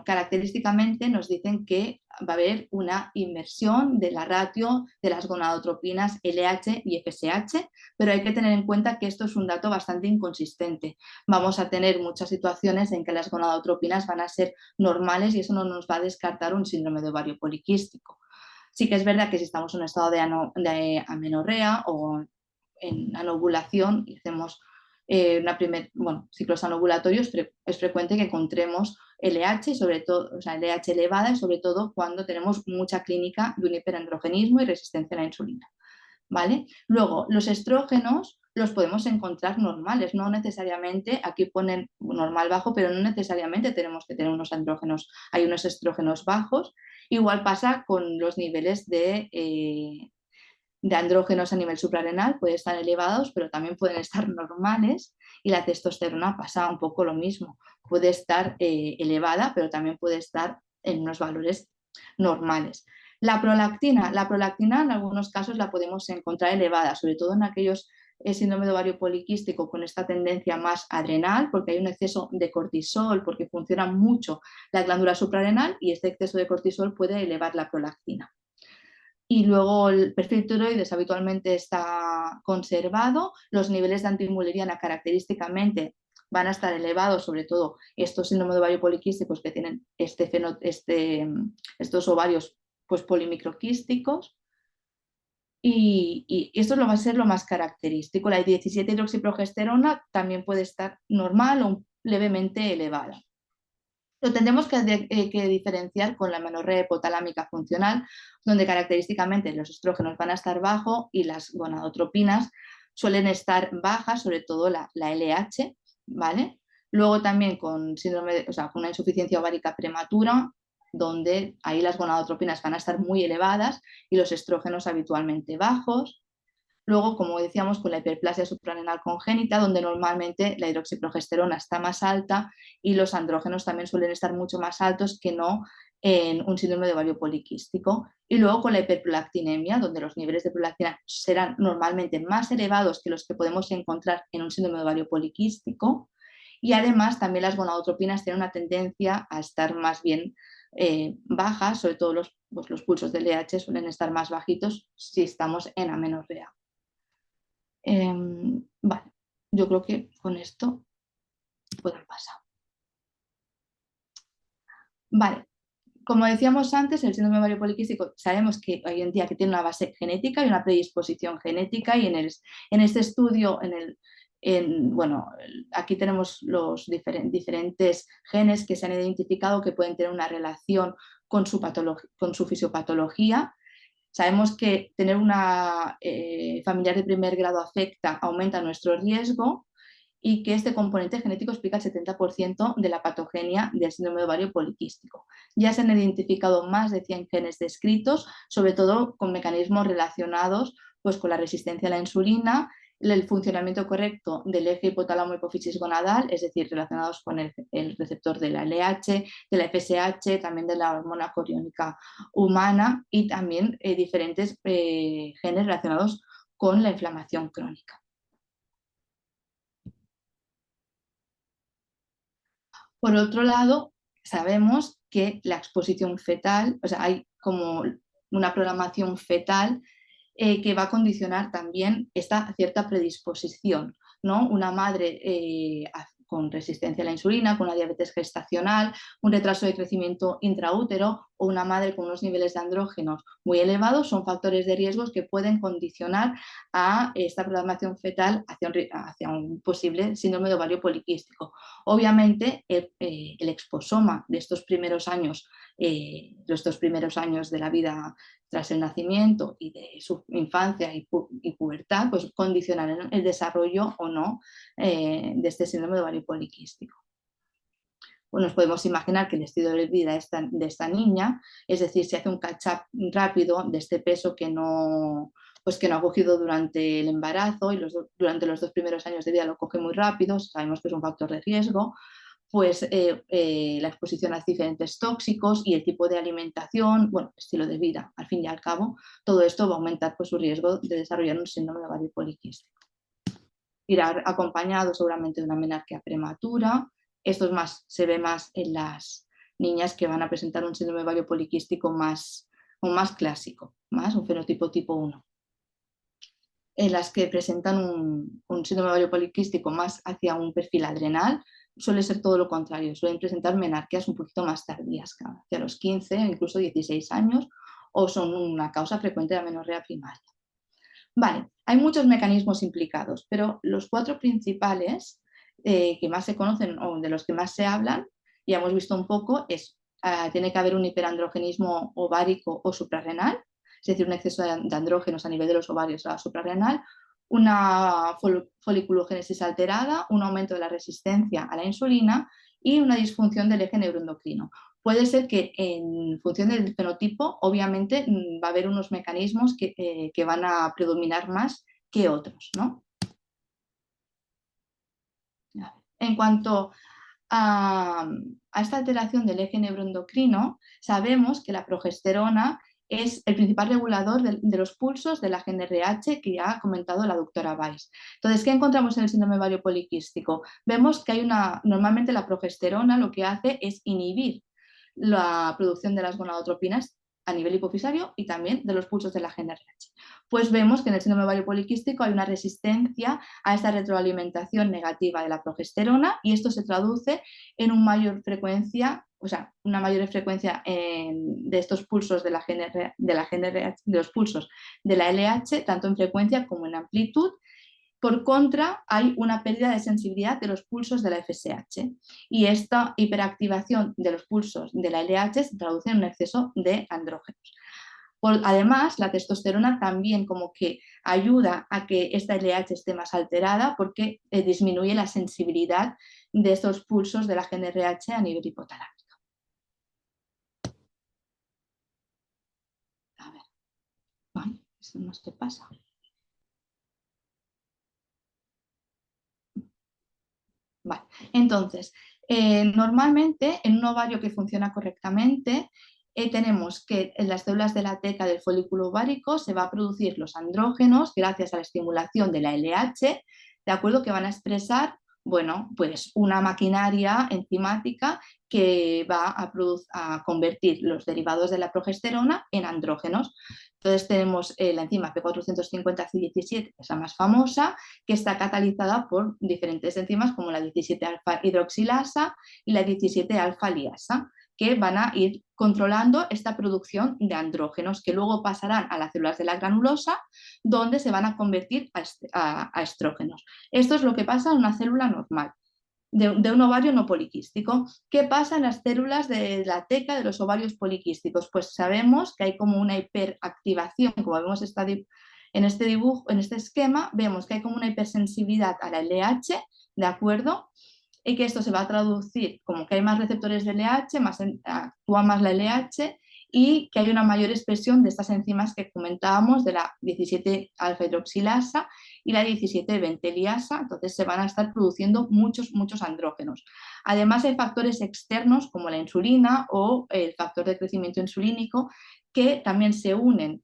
característicamente nos dicen que va a haber una inversión de la ratio de las gonadotropinas LH y FSH, pero hay que tener en cuenta que esto es un dato bastante inconsistente. Vamos a tener muchas situaciones en que las gonadotropinas van a ser normales y eso no nos va a descartar un síndrome de ovario poliquístico. Sí que es verdad que si estamos en un estado de amenorrea o en anovulación y hacemos ciclos anovulatorios, es frecuente que encontremos LH, sobre todo, o sea, LH elevada, y sobre todo cuando tenemos mucha clínica de un hiperandrogenismo y resistencia a la insulina. ¿Vale? Luego, los estrógenos los podemos encontrar normales, no necesariamente, aquí ponen normal bajo, pero no necesariamente tenemos que tener unos andrógenos, hay unos estrógenos bajos. Igual pasa con los niveles de andrógenos a nivel suprarrenal, pueden estar elevados, pero también pueden estar normales, y la testosterona pasa un poco lo mismo, puede estar elevada, pero también puede estar en unos valores normales. La prolactina en algunos casos la podemos encontrar elevada, sobre todo en aquellos síndrome de ovario poliquístico con esta tendencia más adrenal, porque hay un exceso de cortisol, porque funciona mucho la glándula suprarrenal y este exceso de cortisol puede elevar la prolactina. Y luego el perfil tiroides habitualmente está conservado, los niveles de antimuleriana característicamente van a estar elevados, sobre todo estos síndromes de ovario poliquísticos que tienen estos ovarios pues, polimicroquísticos. Y esto va a ser lo más característico. La 17-hidroxiprogesterona también puede estar normal o levemente elevada. Lo tendremos que diferenciar con la amenorrea hipotalámica funcional, donde característicamente los estrógenos van a estar bajos y las gonadotropinas suelen estar bajas, sobre todo la LH, ¿vale? Luego también con síndrome, con una insuficiencia ovárica prematura, donde ahí las gonadotropinas van a estar muy elevadas y los estrógenos habitualmente bajos. Luego, como decíamos, con la hiperplasia suprarrenal congénita, donde normalmente la hidroxiprogesterona está más alta y los andrógenos también suelen estar mucho más altos que no en un síndrome de ovario poliquístico. Y luego con la hiperprolactinemia, donde los niveles de prolactina serán normalmente más elevados que los que podemos encontrar en un síndrome de ovario poliquístico. Y además también las gonadotropinas tienen una tendencia a estar más bien bajas, sobre todo los pulsos del LH suelen estar más bajitos si estamos en amenorrea. Vale, yo creo que con esto pueden pasar. Vale, como decíamos antes, el síndrome ovario poliquístico sabemos que hoy en día que tiene una base genética y una predisposición genética, y en este estudio, aquí tenemos los diferentes genes que se han identificado que pueden tener una relación con su fisiopatología. Sabemos que tener una familiar de primer grado afecta, aumenta nuestro riesgo, y que este componente genético explica el 70% de la patogenia del síndrome de ovario poliquístico. Ya se han identificado más de 100 genes descritos, sobre todo con mecanismos relacionados pues, con la resistencia a la insulina, el funcionamiento correcto del eje hipotálamo-hipófisis gonadal, es decir, relacionados con el receptor de la LH, de la FSH, también de la hormona coriónica humana, y también diferentes genes relacionados con la inflamación crónica. Por otro lado, sabemos que la exposición fetal, hay como una programación fetal que va a condicionar también esta cierta predisposición, ¿no? Una madre con resistencia a la insulina, con una diabetes gestacional, un retraso de crecimiento intraútero o una madre con unos niveles de andrógenos muy elevados son factores de riesgos que pueden condicionar a esta programación fetal hacia un posible síndrome de ovario poliquístico. Obviamente, el exposoma de estos primeros años, los 2 primeros años de la vida tras el nacimiento y de su infancia y pubertad, pues condicionarán el desarrollo o no de este síndrome de ovario poliquístico. Pues nos podemos imaginar que el estilo de vida de esta niña, es decir, si hace un catch-up rápido de este peso que no ha cogido durante el embarazo y durante los 2 primeros años de vida lo coge muy rápido, sabemos que es un factor de riesgo, pues la exposición a diferentes tóxicos y el tipo de alimentación, estilo de vida, al fin y al cabo, todo esto va a aumentar pues, su riesgo de desarrollar un síndrome de ovario poliquístico. Irá acompañado seguramente de una menarquía prematura. Esto se ve más en las niñas que van a presentar un síndrome ovario poliquístico más clásico, más un fenotipo tipo 1. En las que presentan un síndrome ovario poliquístico más hacia un perfil adrenal, suele ser todo lo contrario, suelen presentar menarquías un poquito más tardías, hacia los 15 o incluso 16 años, o son una causa frecuente de amenorrea primaria. Vale, hay muchos mecanismos implicados, pero los 4 principales que más se conocen o de los que más se hablan, ya hemos visto un poco, tiene que haber un hiperandrogenismo ovárico o suprarrenal, es decir, un exceso de andrógenos a nivel de los ovarios a la suprarrenal, una foliculogénesis alterada, un aumento de la resistencia a la insulina y una disfunción del eje neuroendocrino. Puede ser que en función del fenotipo, obviamente, va a haber unos mecanismos que van a predominar más que otros, ¿no? En cuanto a esta alteración del eje neuroendocrino, sabemos que la progesterona es el principal regulador de los pulsos de la GnRH que ya ha comentado la doctora Weiss. Entonces, ¿qué encontramos en el síndrome ovario poliquístico? Vemos que normalmente la progesterona lo que hace es inhibir la producción de las gonadotropinas a nivel hipofisario y también de los pulsos de la GnRH. Pues vemos que en el síndrome ovario poliquístico hay una resistencia a esta retroalimentación negativa de la progesterona y esto se traduce en una mayor frecuencia, de estos pulsos de la GnRH, de los pulsos de la LH, tanto en frecuencia como en amplitud. Por contra, hay una pérdida de sensibilidad de los pulsos de la FSH y esta hiperactivación de los pulsos de la LH se traduce en un exceso de andrógenos. Además, la testosterona también como que ayuda a que esta LH esté más alterada porque disminuye la sensibilidad de estos pulsos de la GnRH a nivel hipotalámico. A ver, vale, esto no se pasa. Vale. Entonces, normalmente en un ovario que funciona correctamente, tenemos que en las células de la teca del folículo ovárico se va a producir los andrógenos gracias a la estimulación de la LH, de acuerdo, que van a expresar, bueno, pues una maquinaria enzimática que va a convertir los derivados de la progesterona en andrógenos. Entonces tenemos la enzima P450C17, que es la más famosa, que está catalizada por diferentes enzimas como la 17-alfa hidroxilasa y la 17-alfa liasa, que van a ir controlando esta producción de andrógenos que luego pasarán a las células de la granulosa, donde se van a convertir a estrógenos. Esto es lo que pasa en una célula normal de un ovario no poliquístico. ¿Qué pasa en las células de la teca de los ovarios poliquísticos? Pues sabemos que hay como una hiperactivación, como vemos en este dibujo, en este esquema, vemos que hay como una hipersensibilidad a la LH, ¿de acuerdo? Y que esto se va a traducir como que hay más receptores de LH, actúa más la LH y que hay una mayor expresión de estas enzimas que comentábamos, de la 17-alfa hidroxilasa y la 17-venteliasa, entonces se van a estar produciendo muchos andrógenos. Además hay factores externos como la insulina o el factor de crecimiento insulínico que también se unen,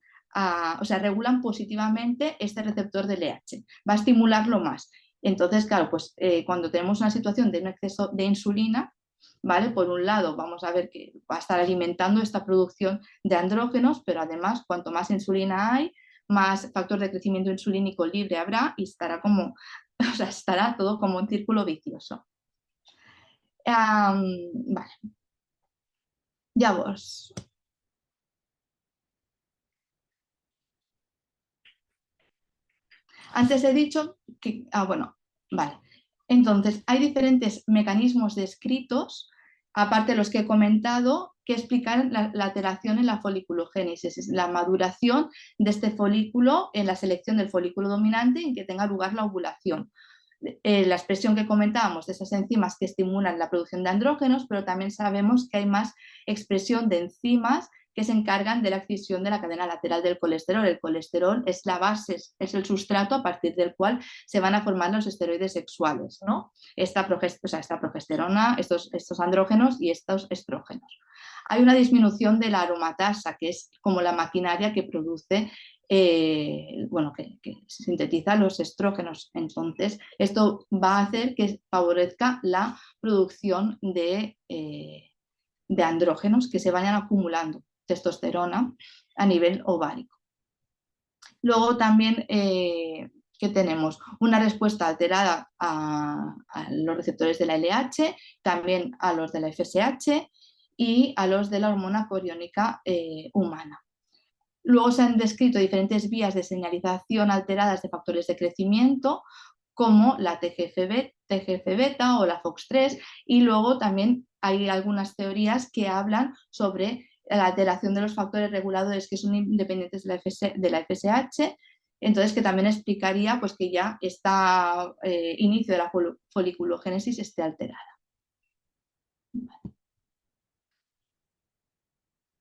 regulan positivamente este receptor de LH, va a estimularlo más. Entonces, claro, pues cuando tenemos una situación de un exceso de insulina, ¿vale? Por un lado, vamos a ver que va a estar alimentando esta producción de andrógenos, pero además, cuanto más insulina hay, más factor de crecimiento insulínico libre habrá y estará todo como un círculo vicioso. Vale. Ya vos. Antes he dicho que, bueno, vale. Entonces, hay diferentes mecanismos descritos, aparte de los que he comentado, que explican la alteración en la foliculogénesis, es la maduración de este folículo en la selección del folículo dominante en que tenga lugar la ovulación. La expresión que comentábamos de esas enzimas que estimulan la producción de andrógenos, pero también sabemos que hay más expresión de enzimas que se encargan de la excisión de la cadena lateral del colesterol. El colesterol es la base, es el sustrato a partir del cual se van a formar los esteroides sexuales, ¿no? Esta progesterona, estos andrógenos y estos estrógenos. Hay una disminución de la aromatasa, que es como la maquinaria que produce, que sintetiza los estrógenos. Entonces, esto va a hacer que favorezca la producción de de andrógenos que se vayan acumulando, testosterona, a nivel ovárico. Luego también, ¿qué tenemos? Una respuesta alterada a los receptores de la LH, también a los de la FSH y a los de la hormona coriónica humana. Luego se han descrito diferentes vías de señalización alteradas de factores de crecimiento, como la TGF-beta o la FOX3, y luego también hay algunas teorías que hablan sobre la alteración de los factores reguladores que son independientes de la FSH, entonces que también explicaría pues, que ya este inicio de la foliculogénesis esté alterada.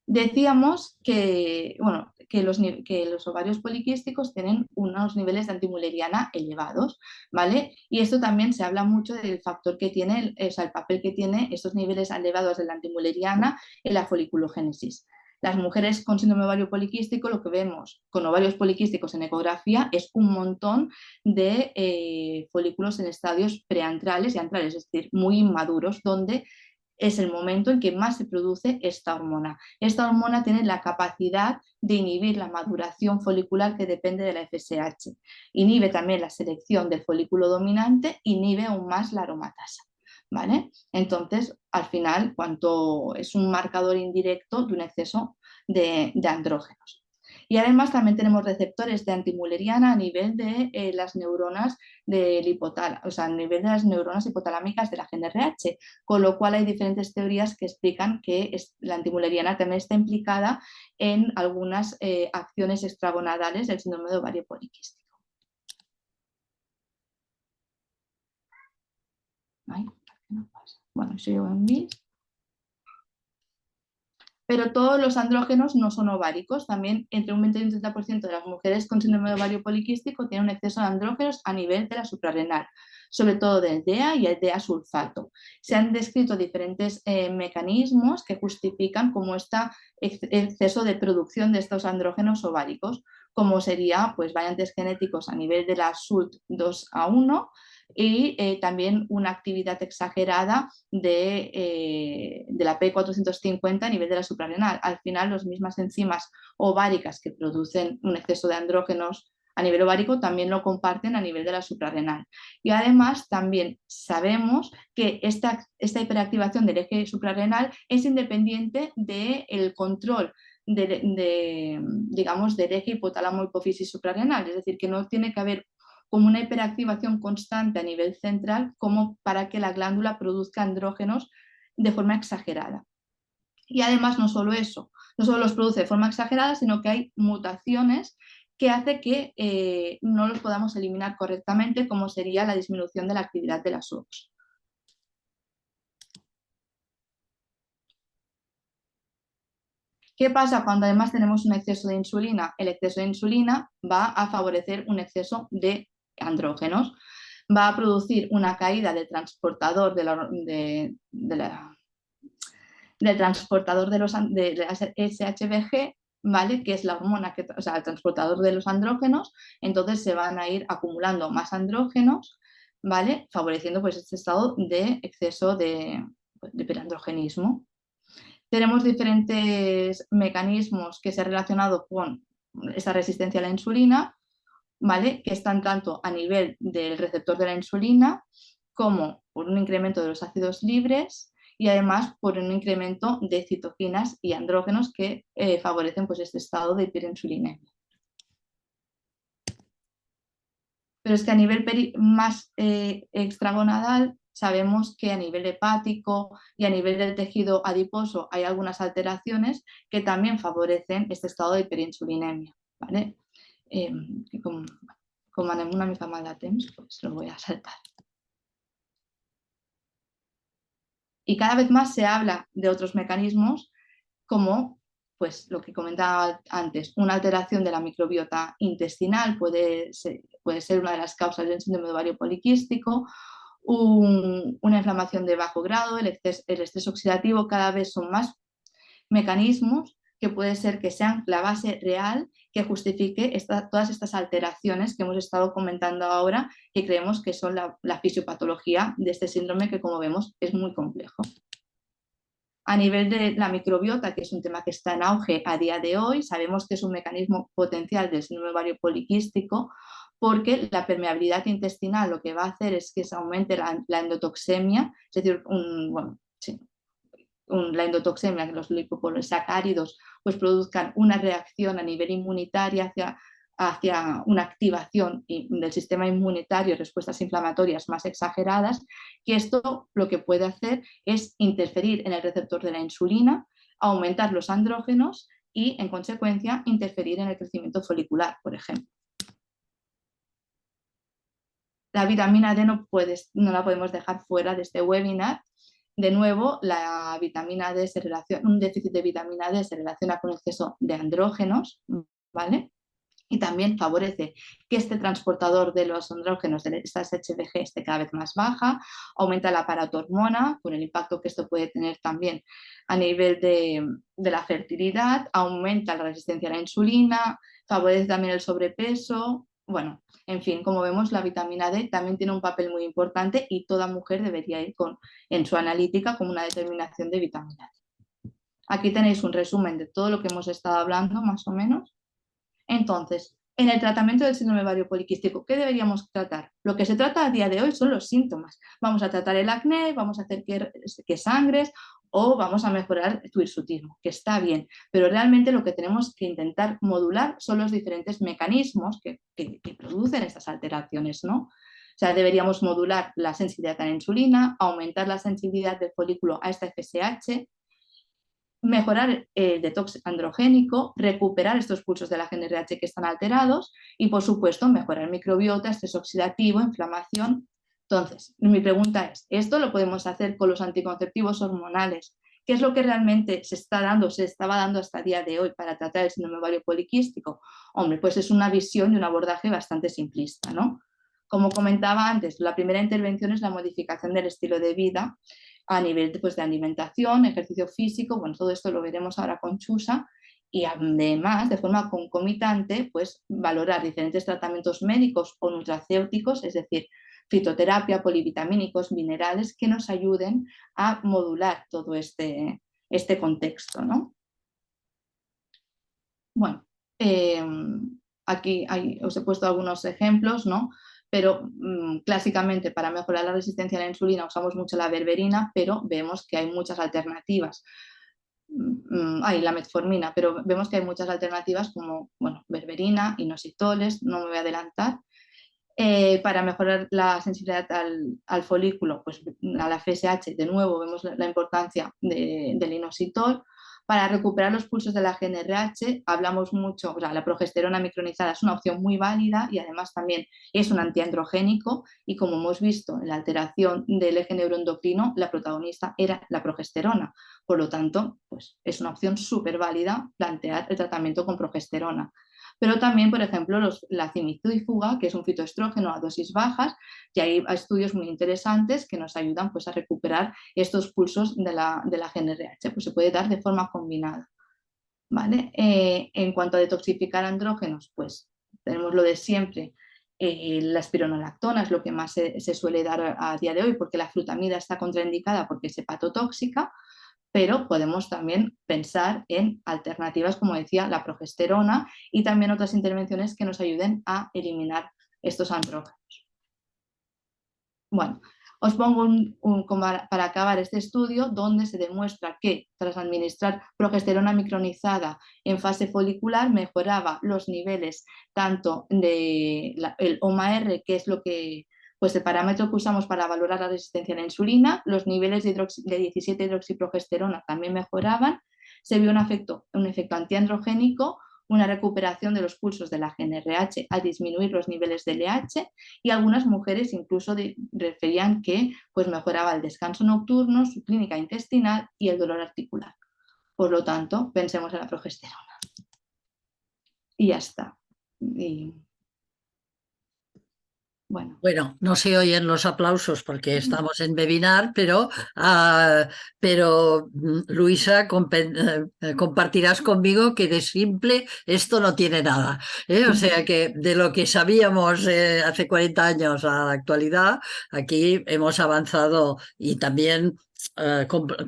Decíamos que, bueno, que los ovarios poliquísticos tienen unos niveles de antimuleriana elevados, ¿vale? Y esto también se habla mucho del factor que tiene, o sea, el papel que tiene estos niveles elevados de la antimuleriana en la foliculogénesis. Las mujeres con síndrome de ovario poliquístico, lo que vemos con ovarios poliquísticos en ecografía es un montón de folículos en estadios preantrales y antrales, es decir, muy inmaduros, donde es el momento en que más se produce esta hormona. Esta hormona tiene la capacidad de inhibir la maduración folicular que depende de la FSH. Inhibe también la selección del folículo dominante, inhibe aún más la aromatasa, ¿vale? Entonces, al final, es un marcador indirecto de un exceso de andrógenos. Y además también tenemos receptores de antimuleriana a nivel de las neuronas del hipotálamo, o sea, a nivel de las neuronas hipotalámicas de la GNRH, con lo cual hay diferentes teorías que explican que la antimuleriana también está implicada en algunas acciones extragonadales del síndrome de ovario poliquístico. Bueno, eso llevo en bis. Pero todos los andrógenos no son ováricos. También entre un 20 y un 30% de las mujeres con síndrome de ovario poliquístico tienen un exceso de andrógenos a nivel de la suprarrenal, sobre todo del DEA y el DEA sulfato. Se han descrito diferentes mecanismos que justifican como este exceso de producción de estos andrógenos ováricos, como sería pues, variantes genéticos a nivel de la SULT2A1, y también una actividad exagerada de la P450 a nivel de la suprarrenal. Al final, las mismas enzimas ováricas que producen un exceso de andrógenos a nivel ovárico también lo comparten a nivel de la suprarrenal. Y además también sabemos que esta hiperactivación del eje suprarrenal es independiente del control digamos, del eje hipotálamo-hipófisis suprarrenal, es decir, que no tiene que haber como una hiperactivación constante a nivel central como para que la glándula produzca andrógenos de forma exagerada. Y además no solo eso, no solo los produce de forma exagerada, sino que hay mutaciones que hace que no los podamos eliminar correctamente, como sería la disminución de la actividad de las SOX. ¿Qué pasa cuando además tenemos un exceso de insulina? El exceso de insulina va a favorecer un exceso de andrógenos, va a producir una caída del transportador del transportador de la SHBG, ¿vale? Que es la hormona, o sea, el transportador de los andrógenos, entonces se van a ir acumulando más andrógenos, ¿vale? Favoreciendo pues este estado de exceso de hiperandrogenismo. Tenemos diferentes mecanismos que se han relacionado con esta resistencia a la insulina, ¿vale? Que están tanto a nivel del receptor de la insulina como por un incremento de los ácidos libres y además por un incremento de citoquinas y andrógenos que favorecen pues, este estado de hiperinsulinemia. Pero es que a nivel más extragonadal sabemos que a nivel hepático y a nivel del tejido adiposo hay algunas alteraciones que también favorecen este estado de hiperinsulinemia, ¿vale? Com anem una mica mal de temps, pues lo voy a saltar. Y cada vez más se habla de otros mecanismos como pues, lo que comentaba antes, una alteración de la microbiota intestinal puede ser una de las causas del síndrome de ovario poliquístico, una inflamación de bajo grado, el estrés oxidativo. Cada vez son más mecanismos que puede ser que sean la base real que justifique todas estas alteraciones que hemos estado comentando ahora, que creemos que son la fisiopatología de este síndrome, que como vemos es muy complejo. A nivel de la microbiota, que es un tema que está en auge a día de hoy, sabemos que es un mecanismo potencial del síndrome ovario poliquístico, porque la permeabilidad intestinal lo que va a hacer es que se aumente la endotoxemia, es decir, la endotoxemia, que los lipopolisacáridos pues produzcan una reacción a nivel inmunitario hacia una activación del sistema inmunitario, respuestas inflamatorias más exageradas, que esto lo que puede hacer es interferir en el receptor de la insulina, aumentar los andrógenos y, en consecuencia, interferir en el crecimiento folicular, por ejemplo. La vitamina D no la podemos dejar fuera de este webinar. De nuevo, la vitamina D un déficit de vitamina D se relaciona con exceso de andrógenos, ¿vale? Y también favorece que este transportador de los andrógenos, de estas HCG, esté cada vez más baja, aumenta la paratormona, con el impacto que esto puede tener también a nivel de la fertilidad, aumenta la resistencia a la insulina, favorece también el sobrepeso. Bueno, en fin, como vemos, la vitamina D también tiene un papel muy importante y toda mujer debería ir en su analítica con una determinación de vitamina D. Aquí tenéis un resumen de todo lo que hemos estado hablando, más o menos. Entonces, en el tratamiento del síndrome ovario poliquístico, ¿qué deberíamos tratar? Lo que se trata a día de hoy son los síntomas. Vamos a tratar el acné, vamos a hacer que sangres o vamos a mejorar tu hirsutismo, que está bien, pero realmente lo que tenemos que intentar modular son los diferentes mecanismos que producen estas alteraciones, ¿no? O sea, deberíamos modular la sensibilidad a la insulina, aumentar la sensibilidad del folículo a esta FSH, mejorar el detox androgénico, recuperar estos pulsos de la GnRH que están alterados y, por supuesto, mejorar microbiota, estrés oxidativo, inflamación. Entonces, mi pregunta es, ¿esto lo podemos hacer con los anticonceptivos hormonales? ¿Qué es lo que realmente se estaba dando hasta el día de hoy para tratar el síndrome ovario poliquístico? Hombre, pues es una visión y un abordaje bastante simplista, ¿no? Como comentaba antes, la primera intervención es la modificación del estilo de vida a nivel de alimentación, ejercicio físico, bueno, todo esto lo veremos ahora con Chusa, y además, de forma concomitante, pues valorar diferentes tratamientos médicos o nutracéuticos, es decir, fitoterapia, polivitamínicos, minerales, que nos ayuden a modular todo este contexto, ¿no? Bueno, aquí os he puesto algunos ejemplos, ¿no? Pero clásicamente para mejorar la resistencia a la insulina usamos mucho la berberina, pero vemos que hay muchas alternativas. Hay la metformina, pero vemos que hay muchas alternativas como, bueno, berberina, inositoles, no me voy a adelantar. Para mejorar la sensibilidad al folículo, pues a la FSH, de nuevo vemos la importancia del inositol. Para recuperar los pulsos de la GnRH, hablamos mucho, o sea, la progesterona micronizada es una opción muy válida y además también es un antiandrogénico y, como hemos visto en la alteración del eje neuroendocrino, la protagonista era la progesterona. Por lo tanto, pues es una opción súper válida plantear el tratamiento con progesterona. Pero también, por ejemplo, la cimicifuga, que es un fitoestrógeno a dosis bajas, y hay estudios muy interesantes que nos ayudan pues, a recuperar estos pulsos de la GnRH, pues se puede dar de forma combinada. ¿Vale? En cuanto a detoxificar andrógenos, pues tenemos lo de siempre. La espironolactona es lo que más se suele dar a día de hoy, porque la flutamida está contraindicada porque es hepatotóxica, pero podemos también pensar en alternativas, como decía, la progesterona y también otras intervenciones que nos ayuden a eliminar estos andrógenos. Bueno, os pongo para acabar este estudio donde se demuestra que tras administrar progesterona micronizada en fase folicular mejoraba los niveles tanto del OMA-R, que es pues el parámetro que usamos para valorar la resistencia a la insulina, los niveles de 17-hidroxiprogesterona también mejoraban, se vio un efecto antiandrogénico, una recuperación de los pulsos de la GnRH al disminuir los niveles de LH y algunas mujeres incluso referían que pues, mejoraba el descanso nocturno, su clínica intestinal y el dolor articular. Por lo tanto, pensemos en la progesterona. Y ya está. Bueno, no se oyen los aplausos porque estamos en webinar, pero Luisa, compartirás conmigo que de simple esto no tiene nada. O sea que de lo que sabíamos hace 40 años a la actualidad, aquí hemos avanzado y también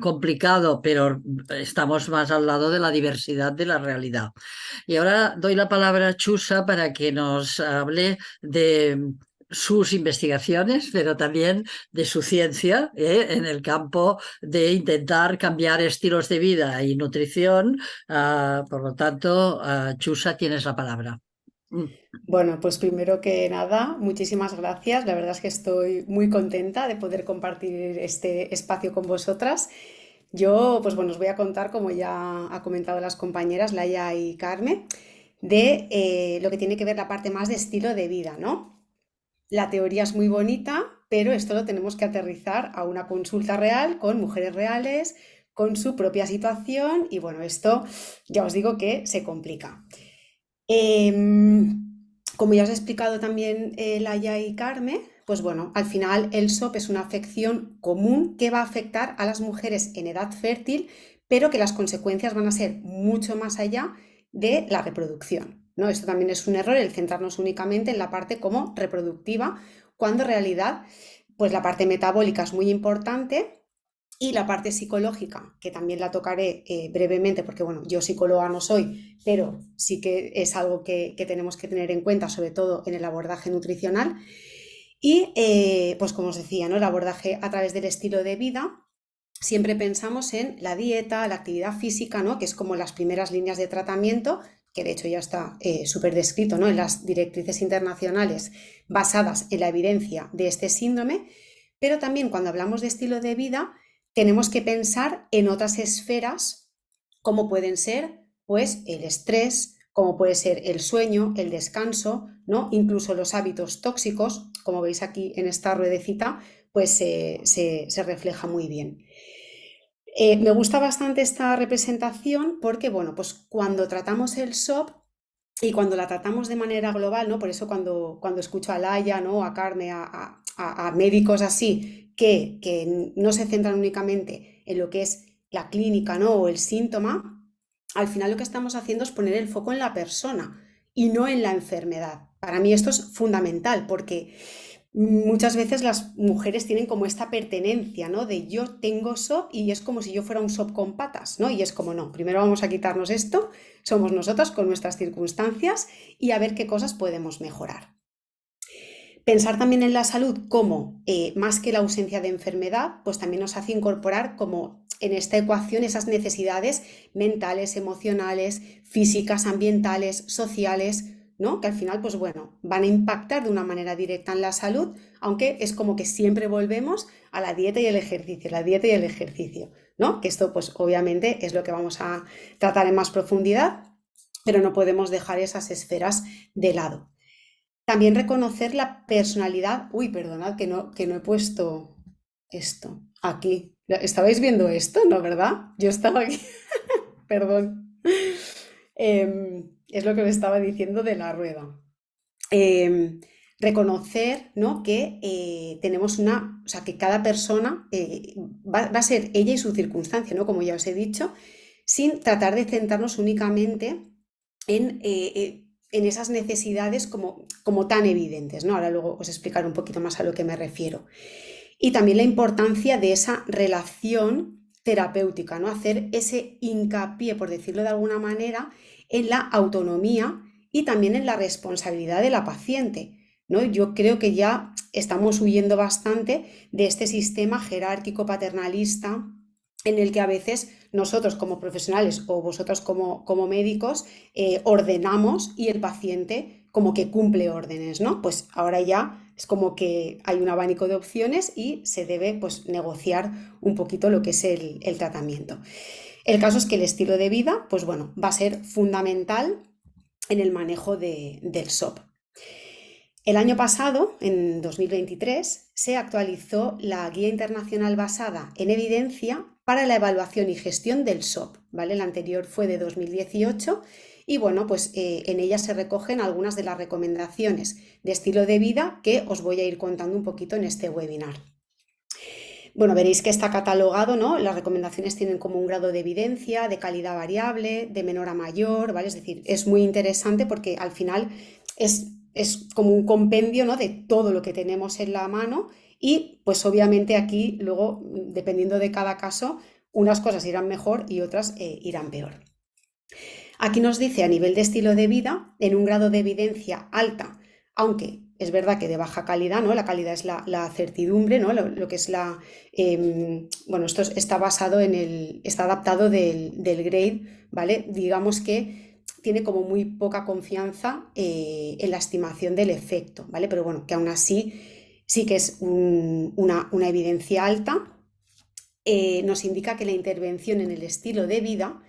complicado, pero estamos más al lado de la diversidad de la realidad. Y ahora doy la palabra a Chusa para que nos hable de sus investigaciones, pero también de su ciencia, en el campo de intentar cambiar estilos de vida y nutrición. Por lo tanto, Chusa, tienes la palabra. Bueno, pues primero que nada, muchísimas gracias. La verdad es que estoy muy contenta de poder compartir este espacio con vosotras. Yo, pues bueno, os voy a contar, como ya ha comentado las compañeras Laia y Carmen, de lo que tiene que ver la parte más de estilo de vida, ¿no? La teoría es muy bonita, pero esto lo tenemos que aterrizar a una consulta real con mujeres reales, con su propia situación y bueno, esto ya os digo que se complica. Como ya os he explicado también Laia y Carmen, pues bueno, al final el SOP es una afección común que va a afectar a las mujeres en edad fértil, pero que las consecuencias van a ser mucho más allá de la reproducción, ¿no? Esto también es un error, el centrarnos únicamente en la parte como reproductiva, cuando en realidad pues la parte metabólica es muy importante y la parte psicológica, que también la tocaré brevemente, porque bueno, yo psicóloga no soy, pero sí que es algo que tenemos que tener en cuenta, sobre todo en el abordaje nutricional. Y pues como os decía, ¿no? El abordaje a través del estilo de vida, siempre pensamos en la dieta, la actividad física, ¿no? Que es como las primeras líneas de tratamiento, que de hecho ya está súper descrito, ¿no? En las directrices internacionales basadas en la evidencia de este síndrome, pero también cuando hablamos de estilo de vida, tenemos que pensar en otras esferas, como pueden ser pues el estrés, como puede ser el sueño, el descanso, ¿no? Incluso los hábitos tóxicos, como veis aquí en esta ruedecita, pues se refleja muy bien. Me gusta bastante esta representación porque, bueno, pues cuando tratamos el SOP y cuando la tratamos de manera global, ¿no? Por eso cuando escucho a Laia, ¿no? A Carmen, a médicos así, que no se centran únicamente en lo que es la clínica, ¿no? O el síntoma, al final lo que estamos haciendo es poner el foco en la persona y no en la enfermedad. Para mí esto es fundamental porque muchas veces las mujeres tienen como esta pertenencia, ¿no? De yo tengo SOP y es como si yo fuera un SOP con patas, ¿no? Y es como no, primero vamos a quitarnos esto, somos nosotras con nuestras circunstancias y a ver qué cosas podemos mejorar. Pensar también en la salud como más que la ausencia de enfermedad, pues también nos hace incorporar como en esta ecuación esas necesidades mentales, emocionales, físicas, ambientales, sociales, ¿no? Que al final, pues bueno, van a impactar de una manera directa en la salud, aunque es como que siempre volvemos a la dieta y el ejercicio, la dieta y el ejercicio, ¿no? Que esto, pues obviamente es lo que vamos a tratar en más profundidad, pero no podemos dejar esas esferas de lado. También reconocer la personalidad. Uy, perdonad que no he puesto esto aquí. ¿Estabais viendo esto? ¿No, verdad? Yo estaba aquí. Perdón. Es lo que os estaba diciendo de la rueda. Reconocer, ¿no? Que tenemos una, o sea, que cada persona va a ser ella y su circunstancia, ¿no? Como ya os he dicho, sin tratar de centrarnos únicamente en esas necesidades como tan evidentes, ¿no? Ahora luego os explicaré un poquito más a lo que me refiero. Y también la importancia de esa relación terapéutica, ¿no? Hacer ese hincapié, por decirlo de alguna manera, en la autonomía y también en la responsabilidad de la paciente, ¿no? Yo creo que ya estamos huyendo bastante de este sistema jerárquico paternalista en el que a veces nosotros como profesionales o vosotros como médicos ordenamos y el paciente como que cumple órdenes, ¿no? Pues ahora ya es como que hay un abanico de opciones y se debe pues negociar un poquito lo que es el tratamiento. El caso es que el estilo de vida, pues bueno, va a ser fundamental en el manejo del SOP. El año pasado, en 2023, se actualizó la Guía Internacional basada en evidencia para la evaluación y gestión del SOP, ¿vale? La anterior fue de 2018 y bueno, pues en ella se recogen algunas de las recomendaciones de estilo de vida que os voy a ir contando un poquito en este webinar. Bueno, veréis que está catalogado, ¿no? Las recomendaciones tienen como un grado de evidencia, de calidad variable, de menor a mayor, ¿vale? Es decir, es muy interesante porque al final es como un compendio, ¿no? De todo lo que tenemos en la mano Y pues obviamente aquí luego, dependiendo de cada caso, unas cosas irán mejor y otras irán peor. Aquí nos dice a nivel de estilo de vida, en un grado de evidencia alta, aunque es verdad que de baja calidad, ¿no? La calidad es la certidumbre, ¿no? Lo que es bueno, esto está basado está adaptado del grade, ¿vale? Digamos que tiene como muy poca confianza en la estimación del efecto, ¿vale? Pero bueno, que aún así sí que es una evidencia alta. Nos indica que la intervención en el estilo de vida,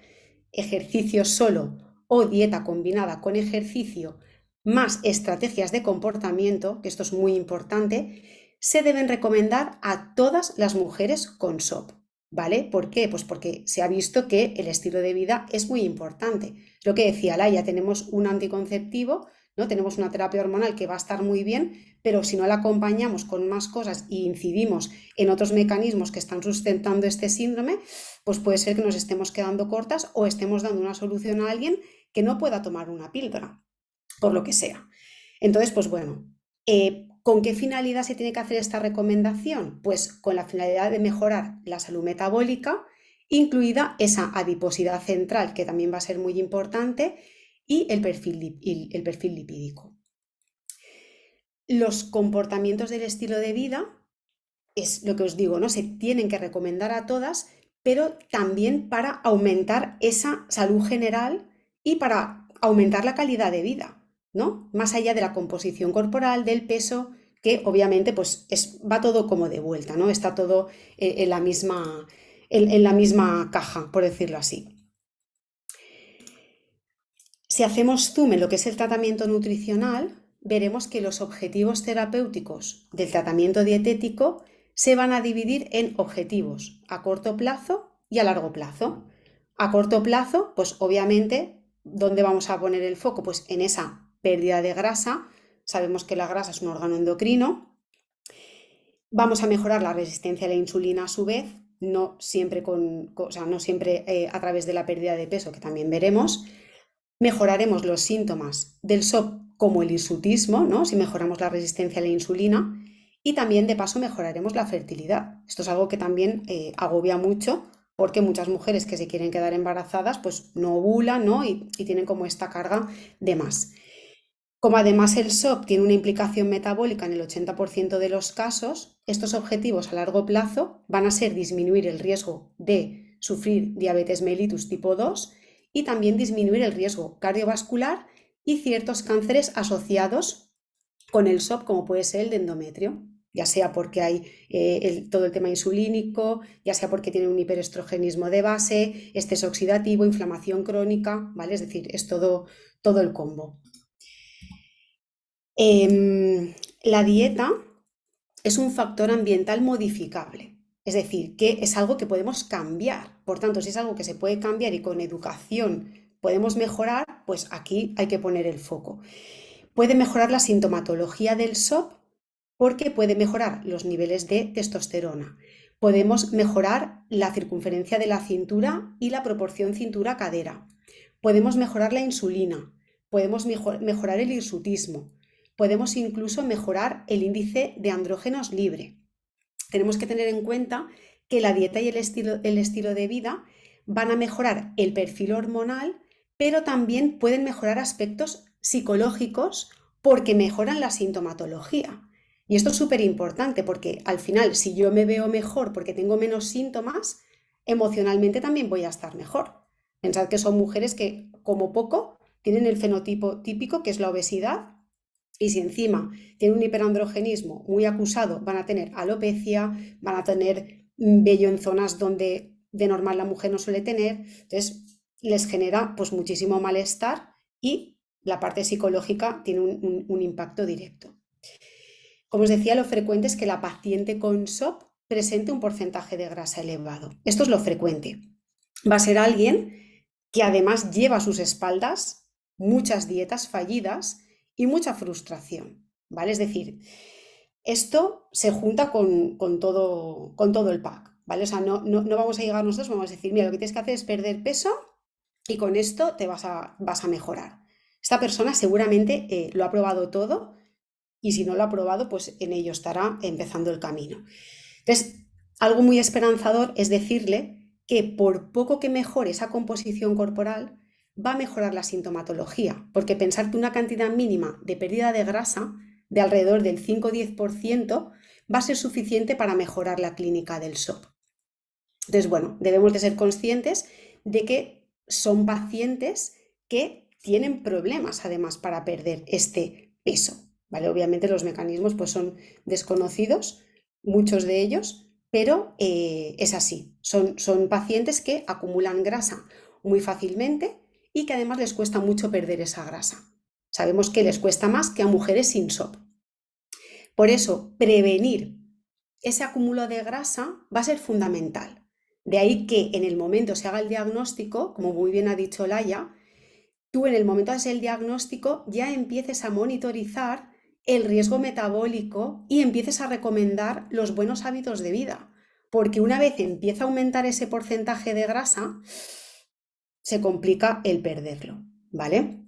ejercicio solo o dieta combinada con ejercicio más estrategias de comportamiento, que esto es muy importante, se deben recomendar a todas las mujeres con SOP, ¿vale? ¿Por qué? Pues porque se ha visto que el estilo de vida es muy importante. Lo que decía Laia, tenemos un anticonceptivo, ¿no? Tenemos una terapia hormonal que va a estar muy bien, pero si no la acompañamos con más cosas y incidimos en otros mecanismos que están sustentando este síndrome, pues puede ser que nos estemos quedando cortas o estemos dando una solución a alguien que no pueda tomar una píldora, por lo que sea. Entonces, pues bueno, ¿con qué finalidad se tiene que hacer esta recomendación? Pues con la finalidad de mejorar la salud metabólica, incluida esa adiposidad central, que también va a ser muy importante, y el perfil lipídico. Los comportamientos del estilo de vida, es lo que os digo, ¿no? Se tienen que recomendar a todas, pero también para aumentar esa salud general y para aumentar la calidad de vida, ¿no? Más allá de la composición corporal, del peso, que obviamente pues va todo como de vuelta, ¿no? Está todo en la misma caja, por decirlo así. Si hacemos zoom en lo que es el tratamiento nutricional, veremos que los objetivos terapéuticos del tratamiento dietético se van a dividir en objetivos a corto plazo y a largo plazo. A corto plazo, pues obviamente, ¿dónde vamos a poner el foco? Pues en esa pérdida de grasa. Sabemos que la grasa es un órgano endocrino. Vamos a mejorar la resistencia a la insulina a su vez, no siempre, a través de la pérdida de peso, que también veremos. Mejoraremos los síntomas del SOP como el hirsutismo, ¿no? Si mejoramos la resistencia a la insulina, y también de paso mejoraremos la fertilidad. Esto es algo que también agobia mucho porque muchas mujeres que se quieren quedar embarazadas pues no ovulan, ¿no? Y tienen como esta carga de más. Como además el SOP tiene una implicación metabólica en el 80% de los casos, estos objetivos a largo plazo van a ser disminuir el riesgo de sufrir diabetes mellitus tipo 2 y también disminuir el riesgo cardiovascular y ciertos cánceres asociados con el SOP, como puede ser el de endometrio, ya sea porque hay todo el tema insulínico, ya sea porque tiene un hiperestrogenismo de base, estrés oxidativo, inflamación crónica, ¿vale? Es decir, es todo el combo. La dieta es un factor ambiental modificable, es decir, que es algo que podemos cambiar. Por tanto, si es algo que se puede cambiar y con educación podemos mejorar, pues aquí hay que poner el foco. Puede mejorar la sintomatología del SOP porque puede mejorar los niveles de testosterona. Podemos mejorar la circunferencia de la cintura y la proporción cintura-cadera. Podemos mejorar la insulina. Podemos mejorar el hirsutismo. Podemos incluso mejorar el índice de andrógenos libre. Tenemos que tener en cuenta que la dieta y el estilo de vida van a mejorar el perfil hormonal, pero también pueden mejorar aspectos psicológicos porque mejoran la sintomatología. Y esto es súper importante porque al final, si yo me veo mejor porque tengo menos síntomas, emocionalmente también voy a estar mejor. Pensad que son mujeres que, como poco, tienen el fenotipo típico, que es la obesidad, y si encima tienen un hiperandrogenismo muy acusado, van a tener alopecia, van a tener vello en zonas donde de normal la mujer no suele tener. Entonces les genera pues muchísimo malestar y la parte psicológica tiene un impacto directo. Como os decía, lo frecuente es que la paciente con SOP presente un porcentaje de grasa elevado. Esto es lo frecuente. Va a ser alguien que además lleva a sus espaldas muchas dietas fallidas y mucha frustración, ¿vale? Es decir, esto se junta con todo el pack, ¿vale? O sea, no vamos a llegar nosotros, vamos a decir, mira, lo que tienes que hacer es perder peso y con esto te vas a mejorar. Esta persona seguramente lo ha probado todo y si no lo ha probado, pues en ello estará empezando el camino. Entonces, algo muy esperanzador es decirle que por poco que mejore esa composición corporal, va a mejorar la sintomatología, porque pensar que una cantidad mínima de pérdida de grasa de alrededor del 5 o 10% va a ser suficiente para mejorar la clínica del SOP. Entonces, bueno, debemos de ser conscientes de que son pacientes que tienen problemas además para perder este peso, ¿vale? Obviamente los mecanismos pues son desconocidos, muchos de ellos, pero es así. Son pacientes que acumulan grasa muy fácilmente y que además les cuesta mucho perder esa grasa. Sabemos que les cuesta más que a mujeres sin SOP. Por eso, prevenir ese acúmulo de grasa va a ser fundamental. De ahí que en el momento se haga el diagnóstico, como muy bien ha dicho Laia, tú en el momento de hacer el diagnóstico ya empieces a monitorizar el riesgo metabólico y empieces a recomendar los buenos hábitos de vida. Porque una vez empieza a aumentar ese porcentaje de grasa, se complica el perderlo, ¿vale?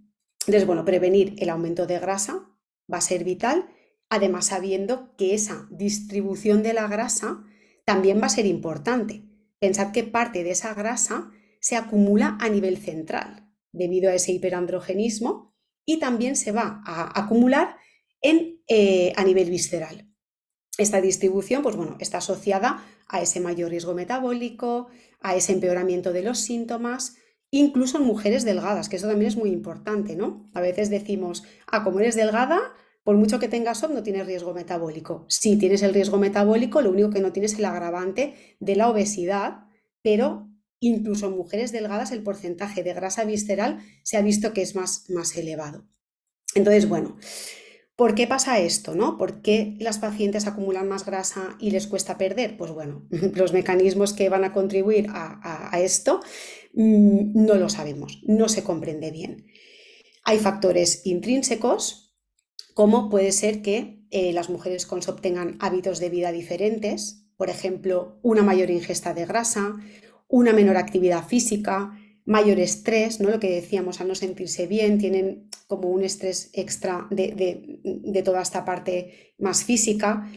Entonces, bueno, prevenir el aumento de grasa va a ser vital, además sabiendo que esa distribución de la grasa también va a ser importante. Pensad que parte de esa grasa se acumula a nivel central debido a ese hiperandrogenismo y también se va a acumular a nivel visceral. Esta distribución, pues bueno, está asociada a ese mayor riesgo metabólico, a ese empeoramiento de los síntomas, incluso en mujeres delgadas, que eso también es muy importante, ¿no? A veces decimos, como eres delgada, por mucho que tengas SOP no tienes riesgo metabólico. Sí, tienes el riesgo metabólico, lo único que no tienes es el agravante de la obesidad, pero incluso en mujeres delgadas el porcentaje de grasa visceral se ha visto que es más elevado. Entonces, bueno, ¿por qué pasa esto, no? ¿Por qué las pacientes acumulan más grasa y les cuesta perder? Pues bueno, los mecanismos que van a contribuir a esto no lo sabemos, no se comprende bien. Hay factores intrínsecos, como puede ser que las mujeres con SOP tengan hábitos de vida diferentes, por ejemplo, una mayor ingesta de grasa, una menor actividad física, mayor estrés, ¿no? Lo que decíamos, al no sentirse bien, tienen como un estrés extra de toda esta parte más física,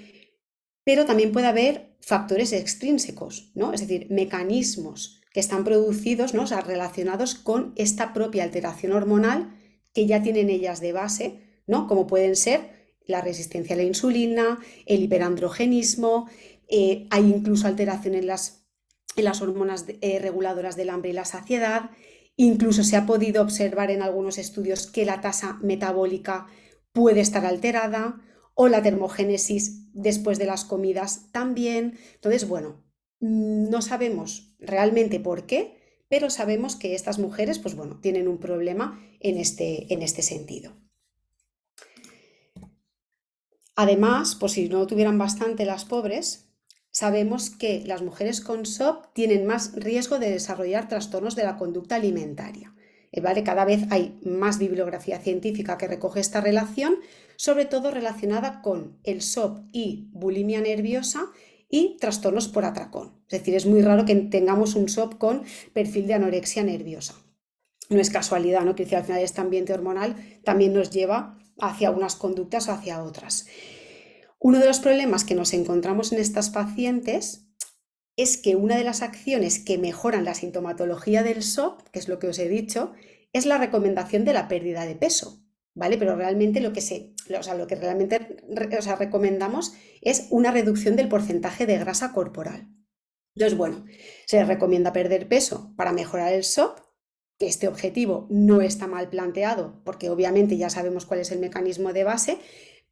pero también puede haber factores extrínsecos, ¿no? Es decir, mecanismos que están producidos, ¿no? O sea, relacionados con esta propia alteración hormonal que ya tienen ellas de base, ¿no? Como pueden ser la resistencia a la insulina, el hiperandrogenismo, hay incluso alteraciones en las hormonas reguladoras del hambre y la saciedad. Incluso se ha podido observar en algunos estudios que la tasa metabólica puede estar alterada o la termogénesis después de las comidas también. Entonces, bueno, no sabemos realmente por qué, pero sabemos que estas mujeres, pues bueno, tienen un problema en este sentido. Además, por si no tuvieran bastante las pobres, sabemos que las mujeres con SOP tienen más riesgo de desarrollar trastornos de la conducta alimentaria. ¿Vale? Cada vez hay más bibliografía científica que recoge esta relación, sobre todo relacionada con el SOP y bulimia nerviosa y trastornos por atracón. Es decir, es muy raro que tengamos un SOP con perfil de anorexia nerviosa. No es casualidad, ¿no? Que al final este ambiente hormonal también nos lleva hacia unas conductas o hacia otras. Uno de los problemas que nos encontramos en estas pacientes es que una de las acciones que mejoran la sintomatología del SOP, que es lo que os he dicho, es la recomendación de la pérdida de peso, ¿vale? Pero realmente lo que realmente recomendamos es una reducción del porcentaje de grasa corporal. Entonces, bueno, se recomienda perder peso para mejorar el SOP, que este objetivo no está mal planteado, porque obviamente ya sabemos cuál es el mecanismo de base,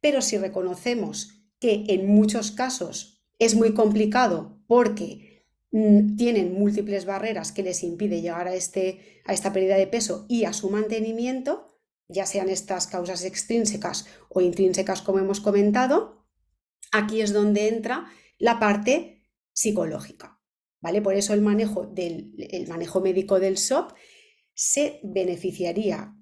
pero si reconocemos que en muchos casos es muy complicado porque tienen múltiples barreras que les impide llegar a esta pérdida de peso y a su mantenimiento, ya sean estas causas extrínsecas o intrínsecas como hemos comentado, aquí es donde entra la parte psicológica, ¿vale? Por eso el manejo médico del SOP se beneficiaría,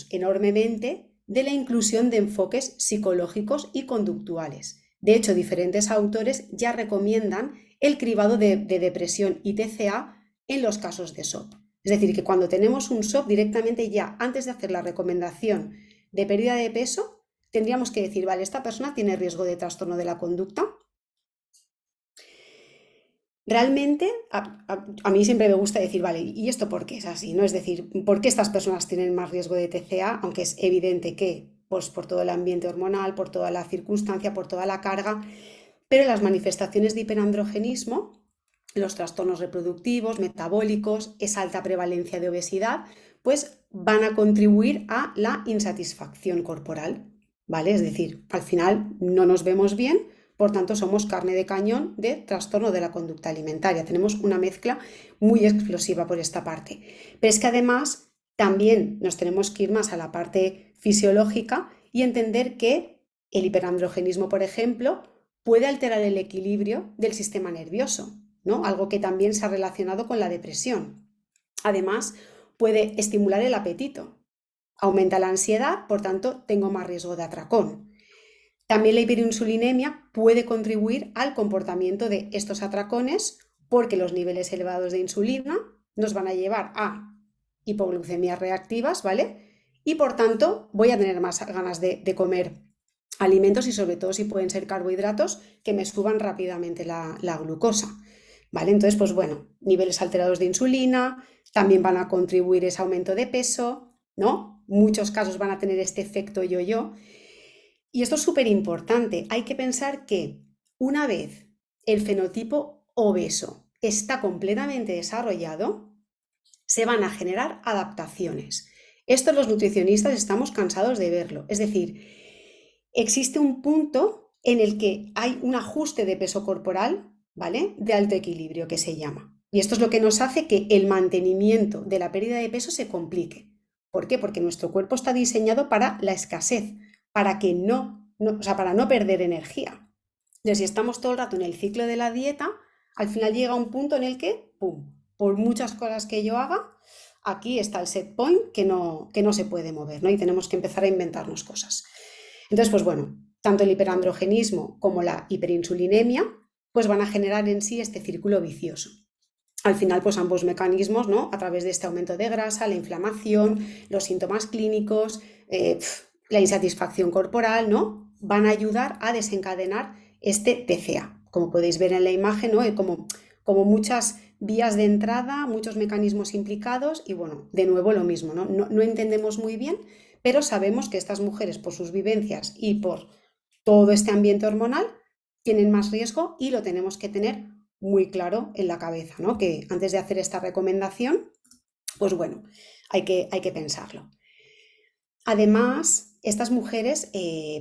enormemente de la inclusión de enfoques psicológicos y conductuales. De hecho, diferentes autores ya recomiendan el cribado de depresión y TCA en los casos de SOP. Es decir, que cuando tenemos un SOP directamente ya, antes de hacer la recomendación de pérdida de peso, tendríamos que decir, vale, esta persona tiene riesgo de trastorno de la conducta. Realmente, a mí siempre me gusta decir, vale, ¿y esto por qué es así? ¿No? Es decir, ¿por qué estas personas tienen más riesgo de TCA? Aunque es evidente que, pues por todo el ambiente hormonal, por toda la circunstancia, por toda la carga, pero las manifestaciones de hiperandrogenismo, los trastornos reproductivos, metabólicos, esa alta prevalencia de obesidad, pues van a contribuir a la insatisfacción corporal, ¿vale? Es decir, al final no nos vemos bien, por tanto somos carne de cañón de trastorno de la conducta alimentaria. Tenemos una mezcla muy explosiva por esta parte. Pero es que además también nos tenemos que ir más a la parte fisiológica y entender que el hiperandrogenismo, por ejemplo, puede alterar el equilibrio del sistema nervioso, ¿no? Algo que también se ha relacionado con la depresión. Además, puede estimular el apetito, aumenta la ansiedad, por tanto, tengo más riesgo de atracón. También la hiperinsulinemia puede contribuir al comportamiento de estos atracones porque los niveles elevados de insulina nos van a llevar a hipoglucemias reactivas, ¿vale? Y por tanto, voy a tener más ganas de comer alimentos y sobre todo si pueden ser carbohidratos que me suban rápidamente la glucosa, ¿vale? Entonces, pues bueno, niveles alterados de insulina también van a contribuir ese aumento de peso, ¿no? Muchos casos van a tener este efecto yo-yo. Y esto es súper importante. Hay que pensar que una vez el fenotipo obeso está completamente desarrollado, se van a generar adaptaciones. Esto los nutricionistas estamos cansados de verlo. Es decir, existe un punto en el que hay un ajuste de peso corporal, ¿vale? De alto equilibrio que se llama. Y esto es lo que nos hace que el mantenimiento de la pérdida de peso se complique. ¿Por qué? Porque nuestro cuerpo está diseñado para la escasez, para que para no perder energía. Entonces, si estamos todo el rato en el ciclo de la dieta, al final llega un punto en el que, ¡pum!, por muchas cosas que yo haga, aquí está el set point que no se puede mover, ¿no? Y tenemos que empezar a inventarnos cosas. Entonces, pues bueno, tanto el hiperandrogenismo como la hiperinsulinemia, pues van a generar en sí este círculo vicioso. Al final, pues ambos mecanismos, ¿no? A través de este aumento de grasa, la inflamación, los síntomas clínicos, la insatisfacción corporal, ¿no? Van a ayudar a desencadenar este TCA. Como podéis ver en la imagen, ¿no? Como muchas vías de entrada, muchos mecanismos implicados y bueno, de nuevo lo mismo, ¿no? No entendemos muy bien, pero sabemos que estas mujeres por sus vivencias y por todo este ambiente hormonal tienen más riesgo y lo tenemos que tener muy claro en la cabeza, ¿no? Que antes de hacer esta recomendación, pues bueno, hay que pensarlo. Además, estas mujeres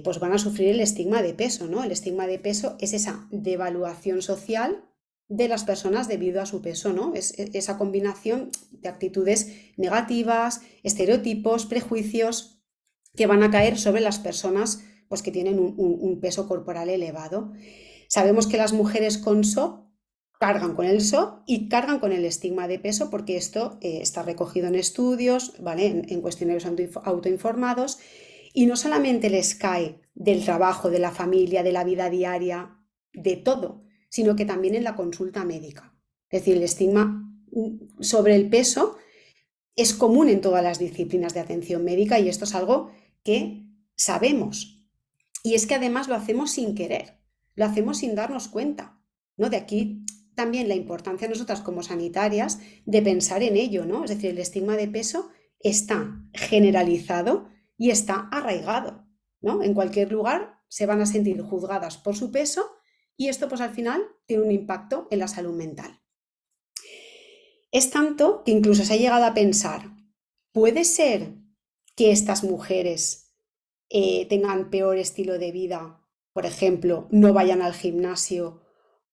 pues van a sufrir el estigma de peso, ¿no? El estigma de peso es esa devaluación social de las personas debido a su peso, ¿no? Es esa combinación de actitudes negativas, estereotipos, prejuicios que van a caer sobre las personas pues, que tienen un peso corporal elevado. Sabemos que las mujeres con SOP cargan con el SOP y cargan con el estigma de peso porque esto está recogido en estudios, ¿vale? En cuestionarios autoinformados y no solamente les cae del trabajo, de la familia, de la vida diaria, de todo, sino que también en la consulta médica. Es decir, el estigma sobre el peso es común en todas las disciplinas de atención médica y esto es algo que sabemos. Y es que además lo hacemos sin querer, lo hacemos sin darnos cuenta, ¿no? De aquí también la importancia nosotras como sanitarias de pensar en ello, ¿no? Es decir, el estigma de peso está generalizado y está arraigado, ¿no? En cualquier lugar se van a sentir juzgadas por su peso y esto pues al final tiene un impacto en la salud mental. Es tanto que incluso se ha llegado a pensar, ¿puede ser que estas mujeres tengan peor estilo de vida? Por ejemplo, no vayan al gimnasio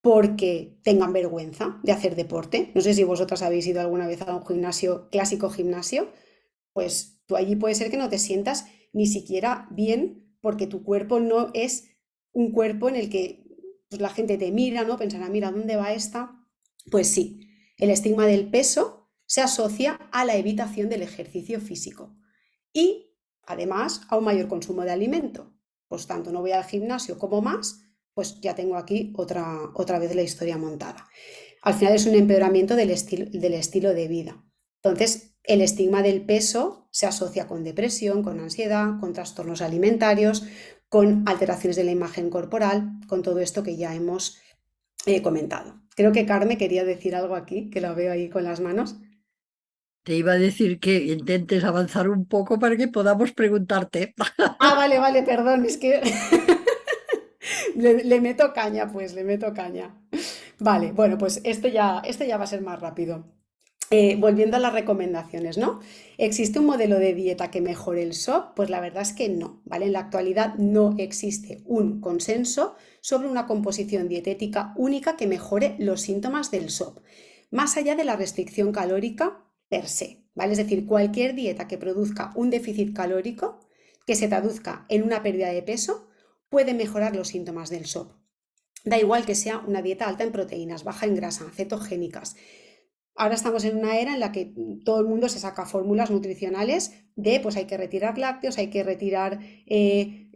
porque tengan vergüenza de hacer deporte. No sé si vosotras habéis ido alguna vez a un gimnasio, clásico gimnasio, pues tú allí puede ser que no te sientas ni siquiera bien porque tu cuerpo no es un cuerpo en el que pues, la gente te mira, ¿no? Pensará, mira, ¿dónde va esta? Pues sí, el estigma del peso se asocia a la evitación del ejercicio físico y además a un mayor consumo de alimento. Pues tanto no voy al gimnasio como más, pues ya tengo aquí otra vez la historia montada. Al final es un empeoramiento del estilo de vida. Entonces, el estigma del peso se asocia con depresión, con ansiedad, con trastornos alimentarios, con alteraciones de la imagen corporal, con todo esto que ya hemos comentado. Creo que Carmen quería decir algo aquí, que la veo ahí con las manos. Te iba a decir que intentes avanzar un poco para que podamos preguntarte. Ah, vale, vale, perdón, es que le meto caña, pues, le meto caña. Vale, bueno, pues este ya va a ser más rápido. Volviendo a las recomendaciones, ¿no? ¿Existe un modelo de dieta que mejore el SOP? Pues la verdad es que no, ¿vale? En la actualidad no existe un consenso sobre una composición dietética única que mejore los síntomas del SOP, más allá de la restricción calórica per se, ¿vale? Es decir, cualquier dieta que produzca un déficit calórico que se traduzca en una pérdida de peso puede mejorar los síntomas del SOP. Da igual que sea una dieta alta en proteínas, baja en grasa, cetogénicas. Ahora estamos en una era en la que todo el mundo se saca fórmulas nutricionales de, pues hay que retirar lácteos, hay que retirar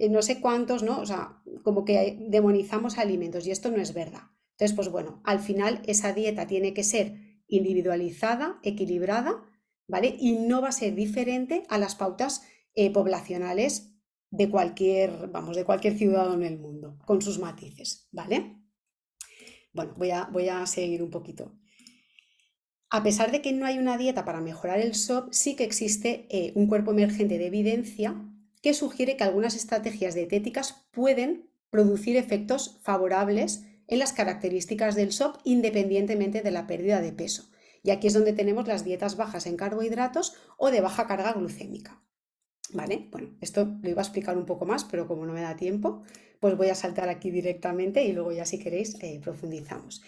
no sé cuántos, ¿no? O sea, como que demonizamos alimentos y esto no es verdad. Entonces, pues bueno, al final esa dieta tiene que ser individualizada, equilibrada, ¿vale? Y no va a ser diferente a las pautas poblacionales de cualquier ciudadano en el mundo, con sus matices, ¿vale? Bueno, voy a seguir un poquito. A pesar de que no hay una dieta para mejorar el SOP, sí que existe un cuerpo emergente de evidencia que sugiere que algunas estrategias dietéticas pueden producir efectos favorables en las características del SOP independientemente de la pérdida de peso. Y aquí es donde tenemos las dietas bajas en carbohidratos o de baja carga glucémica. ¿Vale? Bueno, esto lo iba a explicar un poco más, pero como no me da tiempo, pues voy a saltar aquí directamente y luego ya si queréis profundizamos.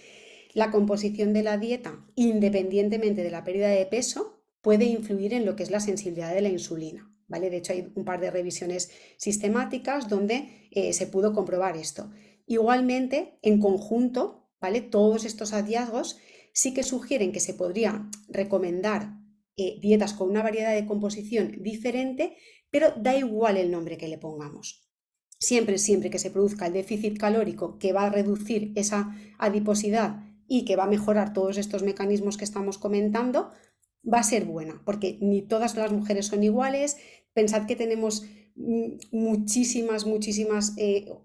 La composición de la dieta, independientemente de la pérdida de peso, puede influir en lo que es la sensibilidad de la insulina, ¿vale? De hecho, hay un par de revisiones sistemáticas donde se pudo comprobar esto. Igualmente, en conjunto, ¿vale? Todos estos hallazgos sí que sugieren que se podría recomendar dietas con una variedad de composición diferente, pero da igual el nombre que le pongamos. Siempre que se produzca el déficit calórico que va a reducir esa adiposidad y que va a mejorar todos estos mecanismos que estamos comentando, va a ser buena, porque ni todas las mujeres son iguales. Pensad que tenemos muchísimas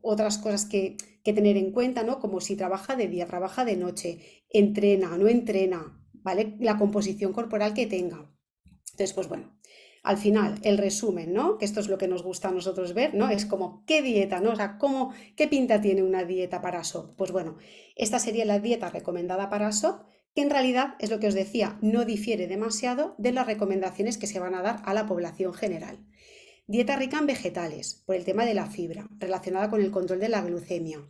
otras cosas que tener en cuenta, ¿no? Como si trabaja de día, trabaja de noche, entrena, no entrena, ¿vale? La composición corporal que tenga. Entonces, pues bueno, al final, el resumen, ¿no? Que esto es lo que nos gusta a nosotros ver, ¿no? Es como, ¿qué dieta, no? O sea, ¿qué pinta tiene una dieta para SOP? Pues bueno, esta sería la dieta recomendada para SOP, que en realidad es lo que os decía, no difiere demasiado de las recomendaciones que se van a dar a la población general. Dieta rica en vegetales, por el tema de la fibra, relacionada con el control de la glucemia,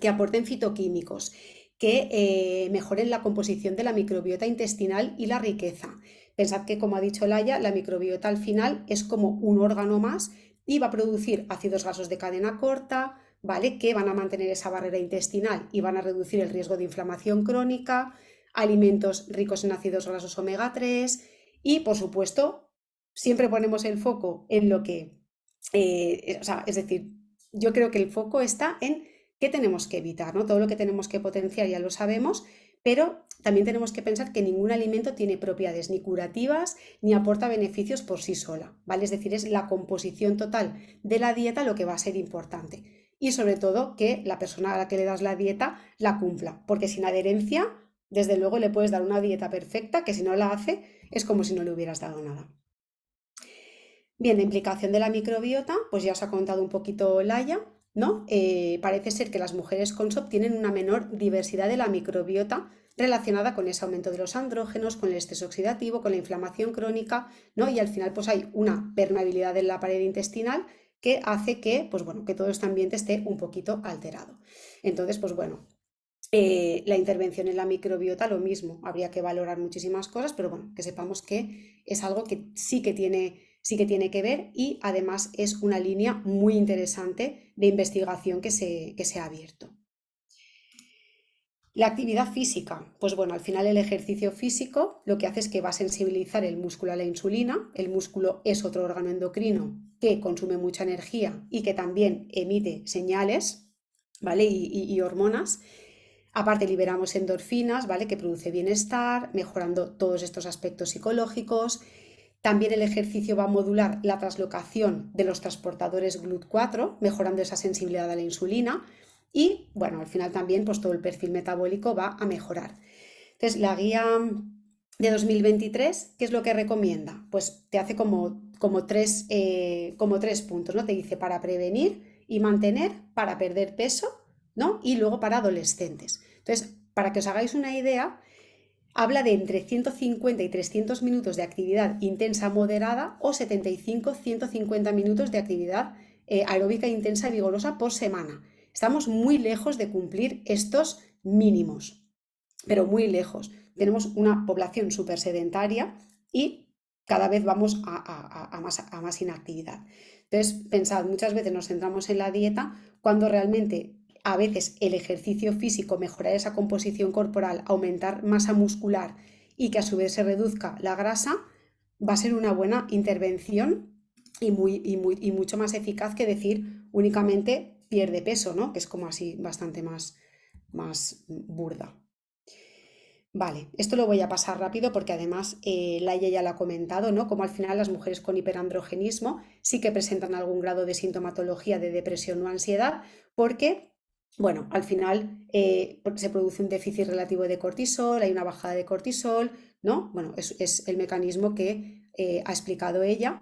que aporten fitoquímicos, que mejoren la composición de la microbiota intestinal y la riqueza. Pensad que, como ha dicho Laia, la microbiota al final es como un órgano más y va a producir ácidos grasos de cadena corta, ¿vale? Que van a mantener esa barrera intestinal y van a reducir el riesgo de inflamación crónica, alimentos ricos en ácidos grasos omega 3 y, por supuesto, siempre ponemos el foco en lo que, o sea, es decir, yo creo que el foco está en qué tenemos que evitar, ¿no? Todo lo que tenemos que potenciar ya lo sabemos, pero también tenemos que pensar que ningún alimento tiene propiedades ni curativas ni aporta beneficios por sí sola, ¿vale? Es decir, es la composición total de la dieta lo que va a ser importante. Y sobre todo que la persona a la que le das la dieta la cumpla, porque sin adherencia, desde luego le puedes dar una dieta perfecta que si no la hace es como si no le hubieras dado nada. Bien, la implicación de la microbiota, pues ya os ha contado un poquito Laia, ¿no? Parece ser que las mujeres con SOP tienen una menor diversidad de la microbiota relacionada con ese aumento de los andrógenos, con el estrés oxidativo, con la inflamación crónica, ¿no? Y al final pues hay una permeabilidad en la pared intestinal que hace que, pues bueno, que todo este ambiente esté un poquito alterado. Entonces, pues bueno, la intervención en la microbiota lo mismo, habría que valorar muchísimas cosas, pero bueno, que sepamos que es algo que sí que tiene que ver y además es una línea muy interesante de investigación que se ha abierto. La actividad física, pues bueno, al final el ejercicio físico lo que hace es que va a sensibilizar el músculo a la insulina. El músculo es otro órgano endocrino que consume mucha energía y que también emite señales, ¿vale? Y hormonas. Aparte liberamos endorfinas, ¿vale? Que produce bienestar, mejorando todos estos aspectos psicológicos. También el ejercicio va a modular la translocación de los transportadores GLUT4, mejorando esa sensibilidad a la insulina. Y bueno, al final también pues todo el perfil metabólico va a mejorar. Entonces, la guía de 2023, ¿qué es lo que recomienda? Pues te hace como tres puntos, ¿no? Te dice para prevenir y mantener, para perder peso, ¿no? Y luego para adolescentes. Entonces, para que os hagáis una idea, habla de entre 150 y 300 minutos de actividad intensa moderada o 75-150 minutos de actividad aeróbica intensa y vigorosa por semana. Estamos muy lejos de cumplir estos mínimos, pero muy lejos. Tenemos una población súper sedentaria y cada vez vamos a más inactividad. Entonces, pensad, muchas veces nos centramos en la dieta cuando realmente a veces el ejercicio físico, mejorar esa composición corporal, aumentar masa muscular y que a su vez se reduzca la grasa, va a ser una buena intervención y mucho más eficaz que decir únicamente pierde peso, ¿no? Que es como así bastante más burda. Vale, esto lo voy a pasar rápido porque además Laia ya lo ha comentado, ¿no? Como al final las mujeres con hiperandrogenismo sí que presentan algún grado de sintomatología de depresión o ansiedad porque, bueno, al final se produce un déficit relativo de cortisol, hay una bajada de cortisol, ¿no? Bueno, es el mecanismo que ha explicado ella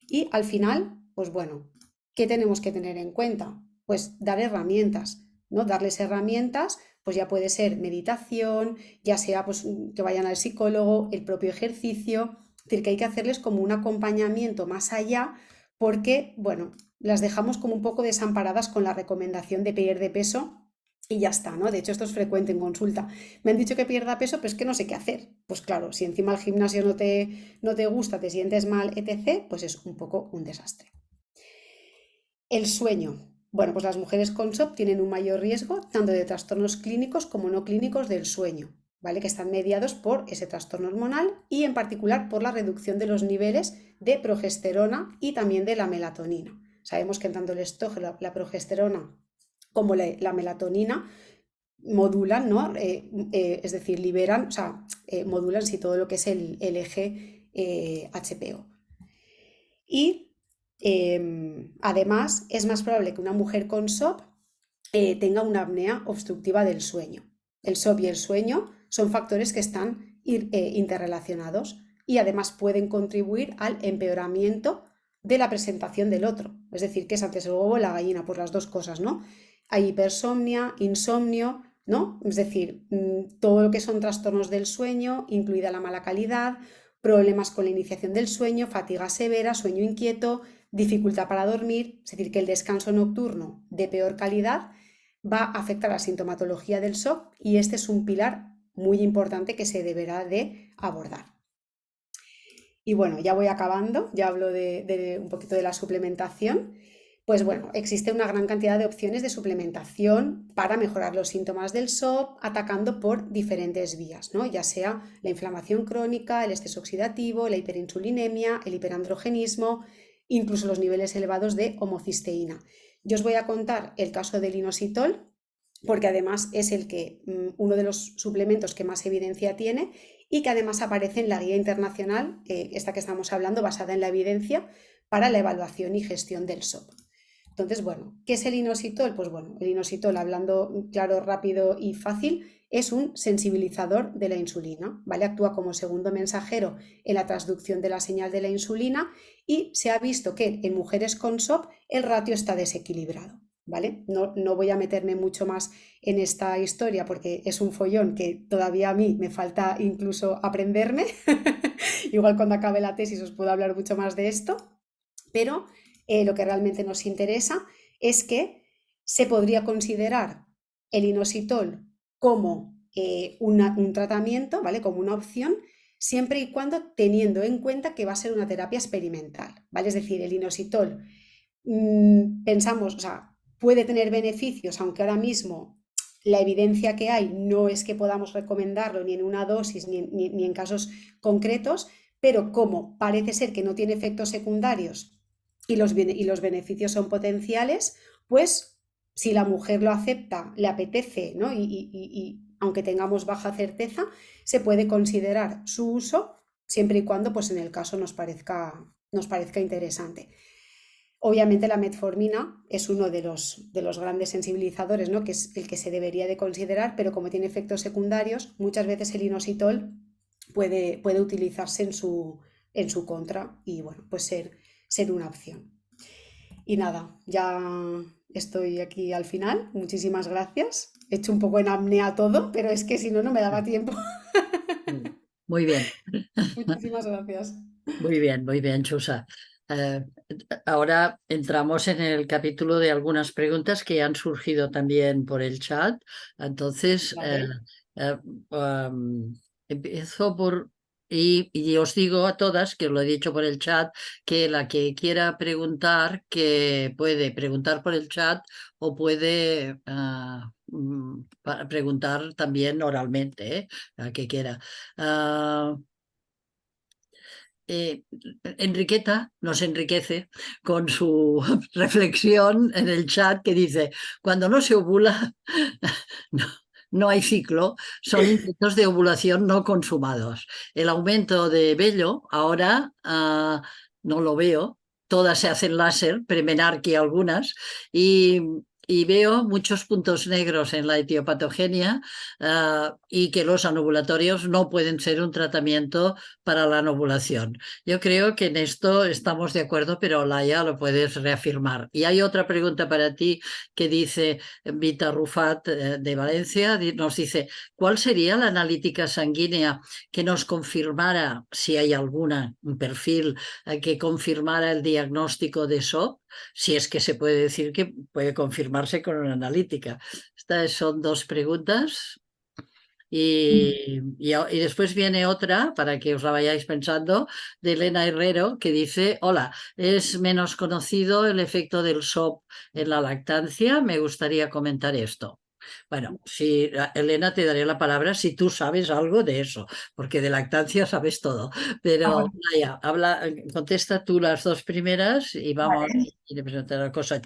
y al final, pues bueno, ¿qué tenemos que tener en cuenta? Pues dar herramientas, ¿no? Darles herramientas, pues ya puede ser meditación, ya sea pues, que vayan al psicólogo, el propio ejercicio, es decir, que hay que hacerles como un acompañamiento más allá porque, bueno, las dejamos como un poco desamparadas con la recomendación de perder peso y ya está, ¿no? De hecho, esto es frecuente en consulta. Me han dicho que pierda peso, pero es que no sé qué hacer. Pues claro, si encima el gimnasio no te gusta, te sientes mal, etc., pues es un poco un desastre. El sueño. Bueno, pues las mujeres con SOP tienen un mayor riesgo tanto de trastornos clínicos como no clínicos del sueño, ¿vale? Que están mediados por ese trastorno hormonal y en particular por la reducción de los niveles de progesterona y también de la melatonina. Sabemos que tanto el estrógeno, la progesterona como la melatonina modulan, ¿no? Es decir, liberan, o sea, modulan sí, todo lo que es el eje HPO. Y además, es más probable que una mujer con SOP tenga una apnea obstructiva del sueño. El SOP y el sueño son factores que están interrelacionados y además pueden contribuir al empeoramiento de la presentación del otro. Es decir, que es antes el huevo o la gallina, por las dos cosas, ¿no? Hay hipersomnia, insomnio, ¿no? Es decir, todo lo que son trastornos del sueño, incluida la mala calidad, problemas con la iniciación del sueño, fatiga severa, sueño inquieto, dificultad para dormir, es decir, que el descanso nocturno de peor calidad va a afectar a la sintomatología del SOP y este es un pilar muy importante que se deberá de abordar. Y bueno, ya voy acabando, ya hablo de un poquito de la suplementación. Pues bueno, existe una gran cantidad de opciones de suplementación para mejorar los síntomas del SOP, atacando por diferentes vías, ¿no? Ya sea la inflamación crónica, el estrés oxidativo, la hiperinsulinemia, el hiperandrogenismo, incluso los niveles elevados de homocisteína. Yo os voy a contar el caso del inositol, porque además es uno de los suplementos que más evidencia tiene y que además aparece en la guía internacional, esta que estamos hablando, basada en la evidencia para la evaluación y gestión del SOP. Entonces, bueno, ¿qué es el inositol? Pues bueno, el inositol, hablando claro, rápido y fácil, es un sensibilizador de la insulina, ¿vale? Actúa como segundo mensajero en la transducción de la señal de la insulina y se ha visto que en mujeres con SOP el ratio está desequilibrado, ¿vale? No voy a meterme mucho más en esta historia porque es un follón que todavía a mí me falta incluso aprenderme. Igual cuando acabe la tesis os puedo hablar mucho más de esto, pero lo que realmente nos interesa es que se podría considerar el inositol como un tratamiento, ¿vale? Como una opción, siempre y cuando teniendo en cuenta que va a ser una terapia experimental, ¿vale? Es decir, el inositol pensamos, o sea, puede tener beneficios, aunque ahora mismo la evidencia que hay no es que podamos recomendarlo ni en una dosis ni en casos concretos, pero como parece ser que no tiene efectos secundarios y los beneficios son potenciales, pues Si la mujer lo acepta, le apetece, ¿no? Y aunque tengamos baja certeza, se puede considerar su uso siempre y cuando, pues en el caso nos parezca interesante. Obviamente la metformina es uno de los grandes sensibilizadores, ¿no? Que es el que se debería de considerar, pero como tiene efectos secundarios, muchas veces el inositol puede utilizarse en su contra y bueno, pues ser una opción. Y nada, ya estoy aquí al final. Muchísimas gracias. He hecho un poco en apnea todo, pero es que si no, no me daba tiempo. Muy bien, Muchísimas gracias. muy bien, Chusa. Eh, Ahora entramos en el capítulo de algunas preguntas que han surgido también por el chat. Entonces, Vale. eh, empiezo por... Y os digo a todas, que os lo he dicho por el chat, que la que quiera preguntar, que puede preguntar por el chat o puede preguntar también oralmente, la que quiera. Ah, eh, Enriqueta nos enriquece con su reflexión en el chat que dice, cuando no se ovula, no, no hay ciclo, son intentos de ovulación no consumados. El aumento de vello ahora no lo veo, todas se hacen láser, premenarquia algunas, y... Y veo muchos puntos negros en la etiopatogenia y que los anovulatorios no pueden ser un tratamiento para la anovulación. Yo creo que en esto estamos de acuerdo, pero Laia lo puedes reafirmar. Y hay otra pregunta para ti que dice Vita Rufat de Valencia, nos dice, ¿cuál sería la analítica sanguínea que nos confirmara, si hay alguna, un perfil que confirmara el diagnóstico de SOP? Si es que se puede decir que puede confirmarse con una analítica. Estas son dos preguntas. Y después viene otra, para que os la vayáis pensando, de Elena Herrero, que dice, hola, es menos conocido el efecto del SOP en la lactancia. Me gustaría comentar esto. Bueno, si Elena, te daré la palabra si tú sabes algo de eso, porque de lactancia sabes todo. Pero Laia, contesta tú las dos primeras y vamos Vale. y le presentar la cosa.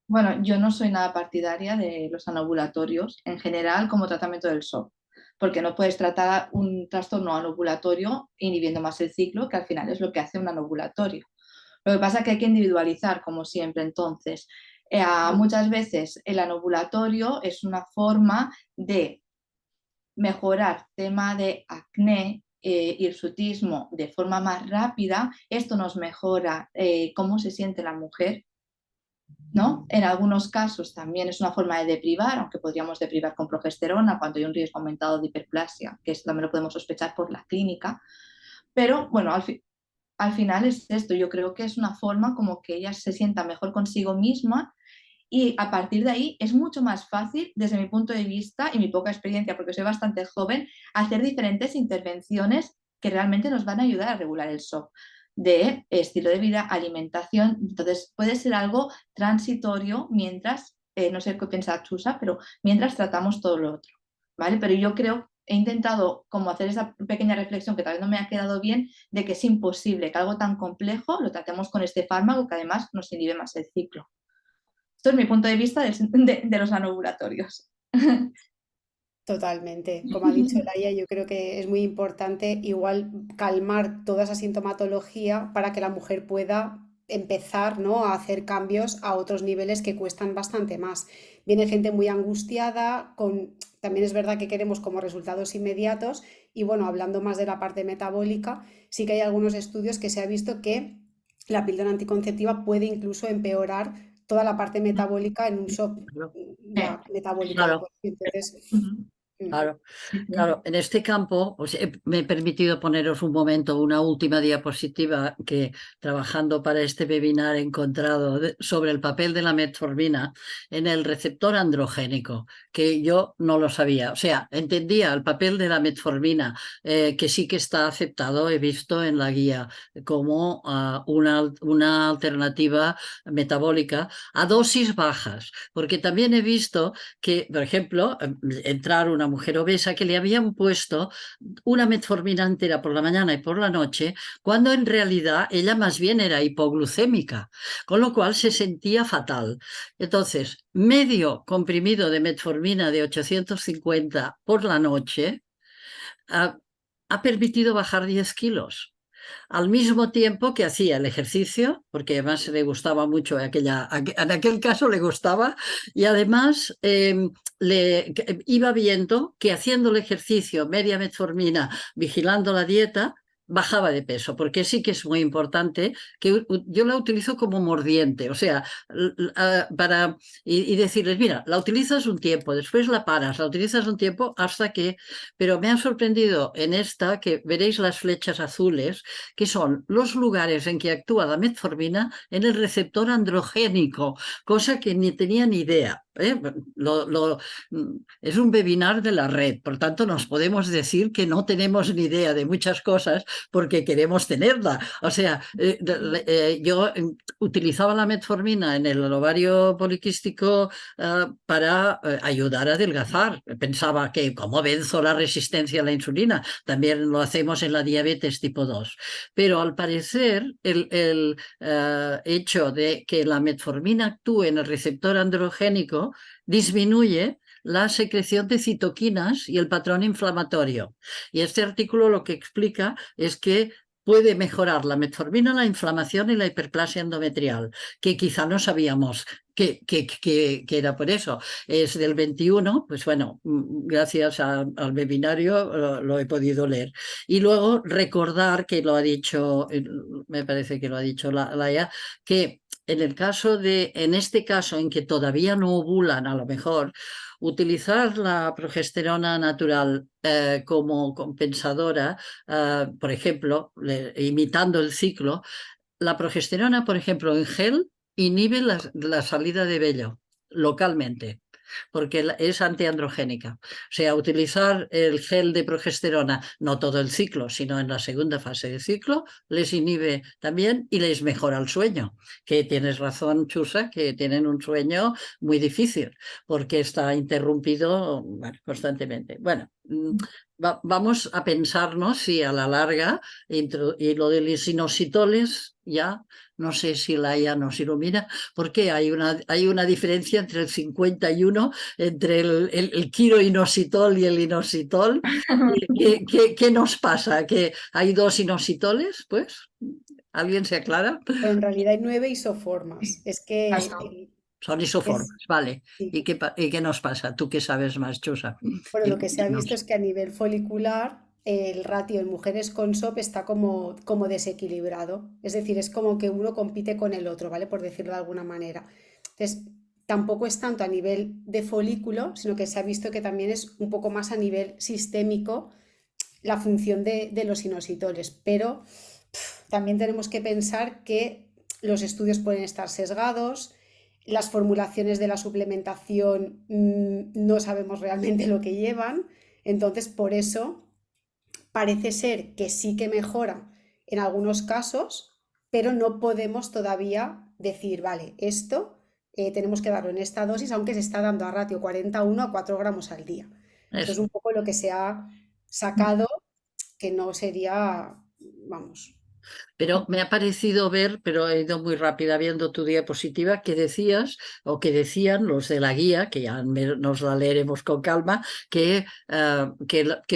Bueno, yo no soy nada partidaria de los anovulatorios en general como tratamiento del SOP, porque no puedes tratar un trastorno anovulatorio inhibiendo más el ciclo, que al final es lo que hace un anovulatorio. Lo que pasa es que hay que individualizar, como siempre. Entonces, muchas veces el anovulatorio es una forma de mejorar tema de acné, hirsutismo de forma más rápida. Esto nos mejora cómo se siente la mujer, ¿no? En algunos casos también es una forma de deprivar, aunque podríamos deprivar con progesterona cuando hay un riesgo aumentado de hiperplasia, que esto también lo podemos sospechar por la clínica. Pero bueno, al final es esto, yo creo que es una forma como que ella se sienta mejor consigo misma y a partir de ahí es mucho más fácil, desde mi punto de vista y mi poca experiencia, porque soy bastante joven, hacer diferentes intervenciones que realmente nos van a ayudar a regular el SOP de estilo de vida, alimentación. Entonces puede ser algo transitorio mientras, no sé qué piensa Chusa, pero mientras tratamos todo lo otro, ¿vale? Pero yo creo, he intentado como hacer esa pequeña reflexión que tal vez no me ha quedado bien, de que es imposible que algo tan complejo lo tratemos con este fármaco que además nos inhibe más el ciclo. Esto es mi punto de vista de los anovulatorios. Totalmente. Como ha dicho Laia, yo creo que es muy importante igual calmar toda esa sintomatología para que la mujer pueda empezar, ¿no? A hacer cambios a otros niveles que cuestan bastante más. Viene gente muy angustiada, también es verdad que queremos como resultados inmediatos y bueno, hablando más de la parte metabólica, sí que hay algunos estudios que se ha visto que la píldora anticonceptiva puede incluso empeorar toda la parte metabólica en un shock Claro, ya metabólico de claro. por sí. Entonces, Claro, claro, en este campo me he permitido poneros un momento una última diapositiva que trabajando para este webinar he encontrado sobre el papel de la metformina en el receptor androgénico, que yo no lo sabía. O sea, entendía el papel de la metformina, que sí que está aceptado, he visto en la guía, como una alternativa metabólica a dosis bajas, porque también he visto que, por ejemplo, entrar una mujer obesa, que le habían puesto una metformina entera por la mañana y por la noche, cuando en realidad ella más bien era hipoglucémica, con lo cual se sentía fatal. Entonces, medio comprimido de metformina de 850 por la noche ha permitido bajar 10 kilos. Al mismo tiempo que hacía el ejercicio, porque además le gustaba mucho, en aquel caso le gustaba, y además iba viendo que haciendo el ejercicio, media metformina, vigilando la dieta, bajaba de peso, porque sí que es muy importante, que yo la utilizo como mordiente, o sea, y decirles, mira, la utilizas un tiempo, después la paras, la utilizas un tiempo hasta que, pero me ha sorprendido en esta, que veréis las flechas azules, que son los lugares en que actúa la metformina en el receptor androgénico, cosa que ni tenía ni idea. Es un webinar de la red, por tanto nos podemos decir que no tenemos ni idea de muchas cosas porque queremos tenerla. O sea, yo utilizaba la metformina en el ovario poliquístico para ayudar a adelgazar. Pensaba que como venzo la resistencia a la insulina, también lo hacemos en la diabetes tipo 2. Pero al parecer el hecho de que la metformina actúe en el receptor androgénico disminuye la secreción de citoquinas y el patrón inflamatorio. Y este artículo lo que explica es que puede mejorar la metformina, la inflamación y la hiperplasia endometrial, que quizá no sabíamos que era por eso. Es del 21, pues bueno, gracias al webinario lo he podido leer. Y luego recordar que lo ha dicho, me parece que lo ha dicho Laia, que en este caso en que todavía no ovulan, a lo mejor, utilizar la progesterona natural como compensadora, por ejemplo, imitando el ciclo, la progesterona, por ejemplo, en gel, inhibe la salida de vello localmente, porque es antiandrogénica. O sea, utilizar el gel de progesterona, no todo el ciclo, sino en la segunda fase del ciclo, les inhibe también y les mejora el sueño. Que tienes razón, Chusa, que tienen un sueño muy difícil, porque está interrumpido constantemente. Bueno, vamos a pensarnos si a la larga, y lo de los inositoles, ya no sé si Laia nos ilumina, porque hay una diferencia entre el 51, entre el quiroinositol y el inositol. ¿Qué nos pasa? ¿Que hay dos inositoles? Pues, ¿alguien se aclara? Pero en realidad hay 9 isoformas. Es que Son isoformas, vale. sí. ¿Y qué nos pasa? ¿Tú qué sabes más, Chusa? Bueno, lo que se ha visto es que a nivel folicular el ratio en mujeres con SOP está como desequilibrado. Es decir, es como que uno compite con el otro, ¿vale? Por decirlo de alguna manera. Entonces, tampoco es tanto a nivel de folículo, sino que se ha visto que también es un poco más a nivel sistémico la función de los inositoles. Pero también tenemos que pensar que los estudios pueden estar sesgados. Las formulaciones de la suplementación no sabemos realmente lo que llevan, entonces por eso parece ser que sí que mejora en algunos casos, pero no podemos todavía decir, vale, esto tenemos que darlo en esta dosis, aunque se está dando a ratio 41 a 4 gramos al día. Eso es un poco lo que se ha sacado, que no sería, vamos. Pero me ha parecido ver, pero he ido muy rápida viendo tu diapositiva, que decías, o que decían los de la guía, que ya nos la leeremos con calma, que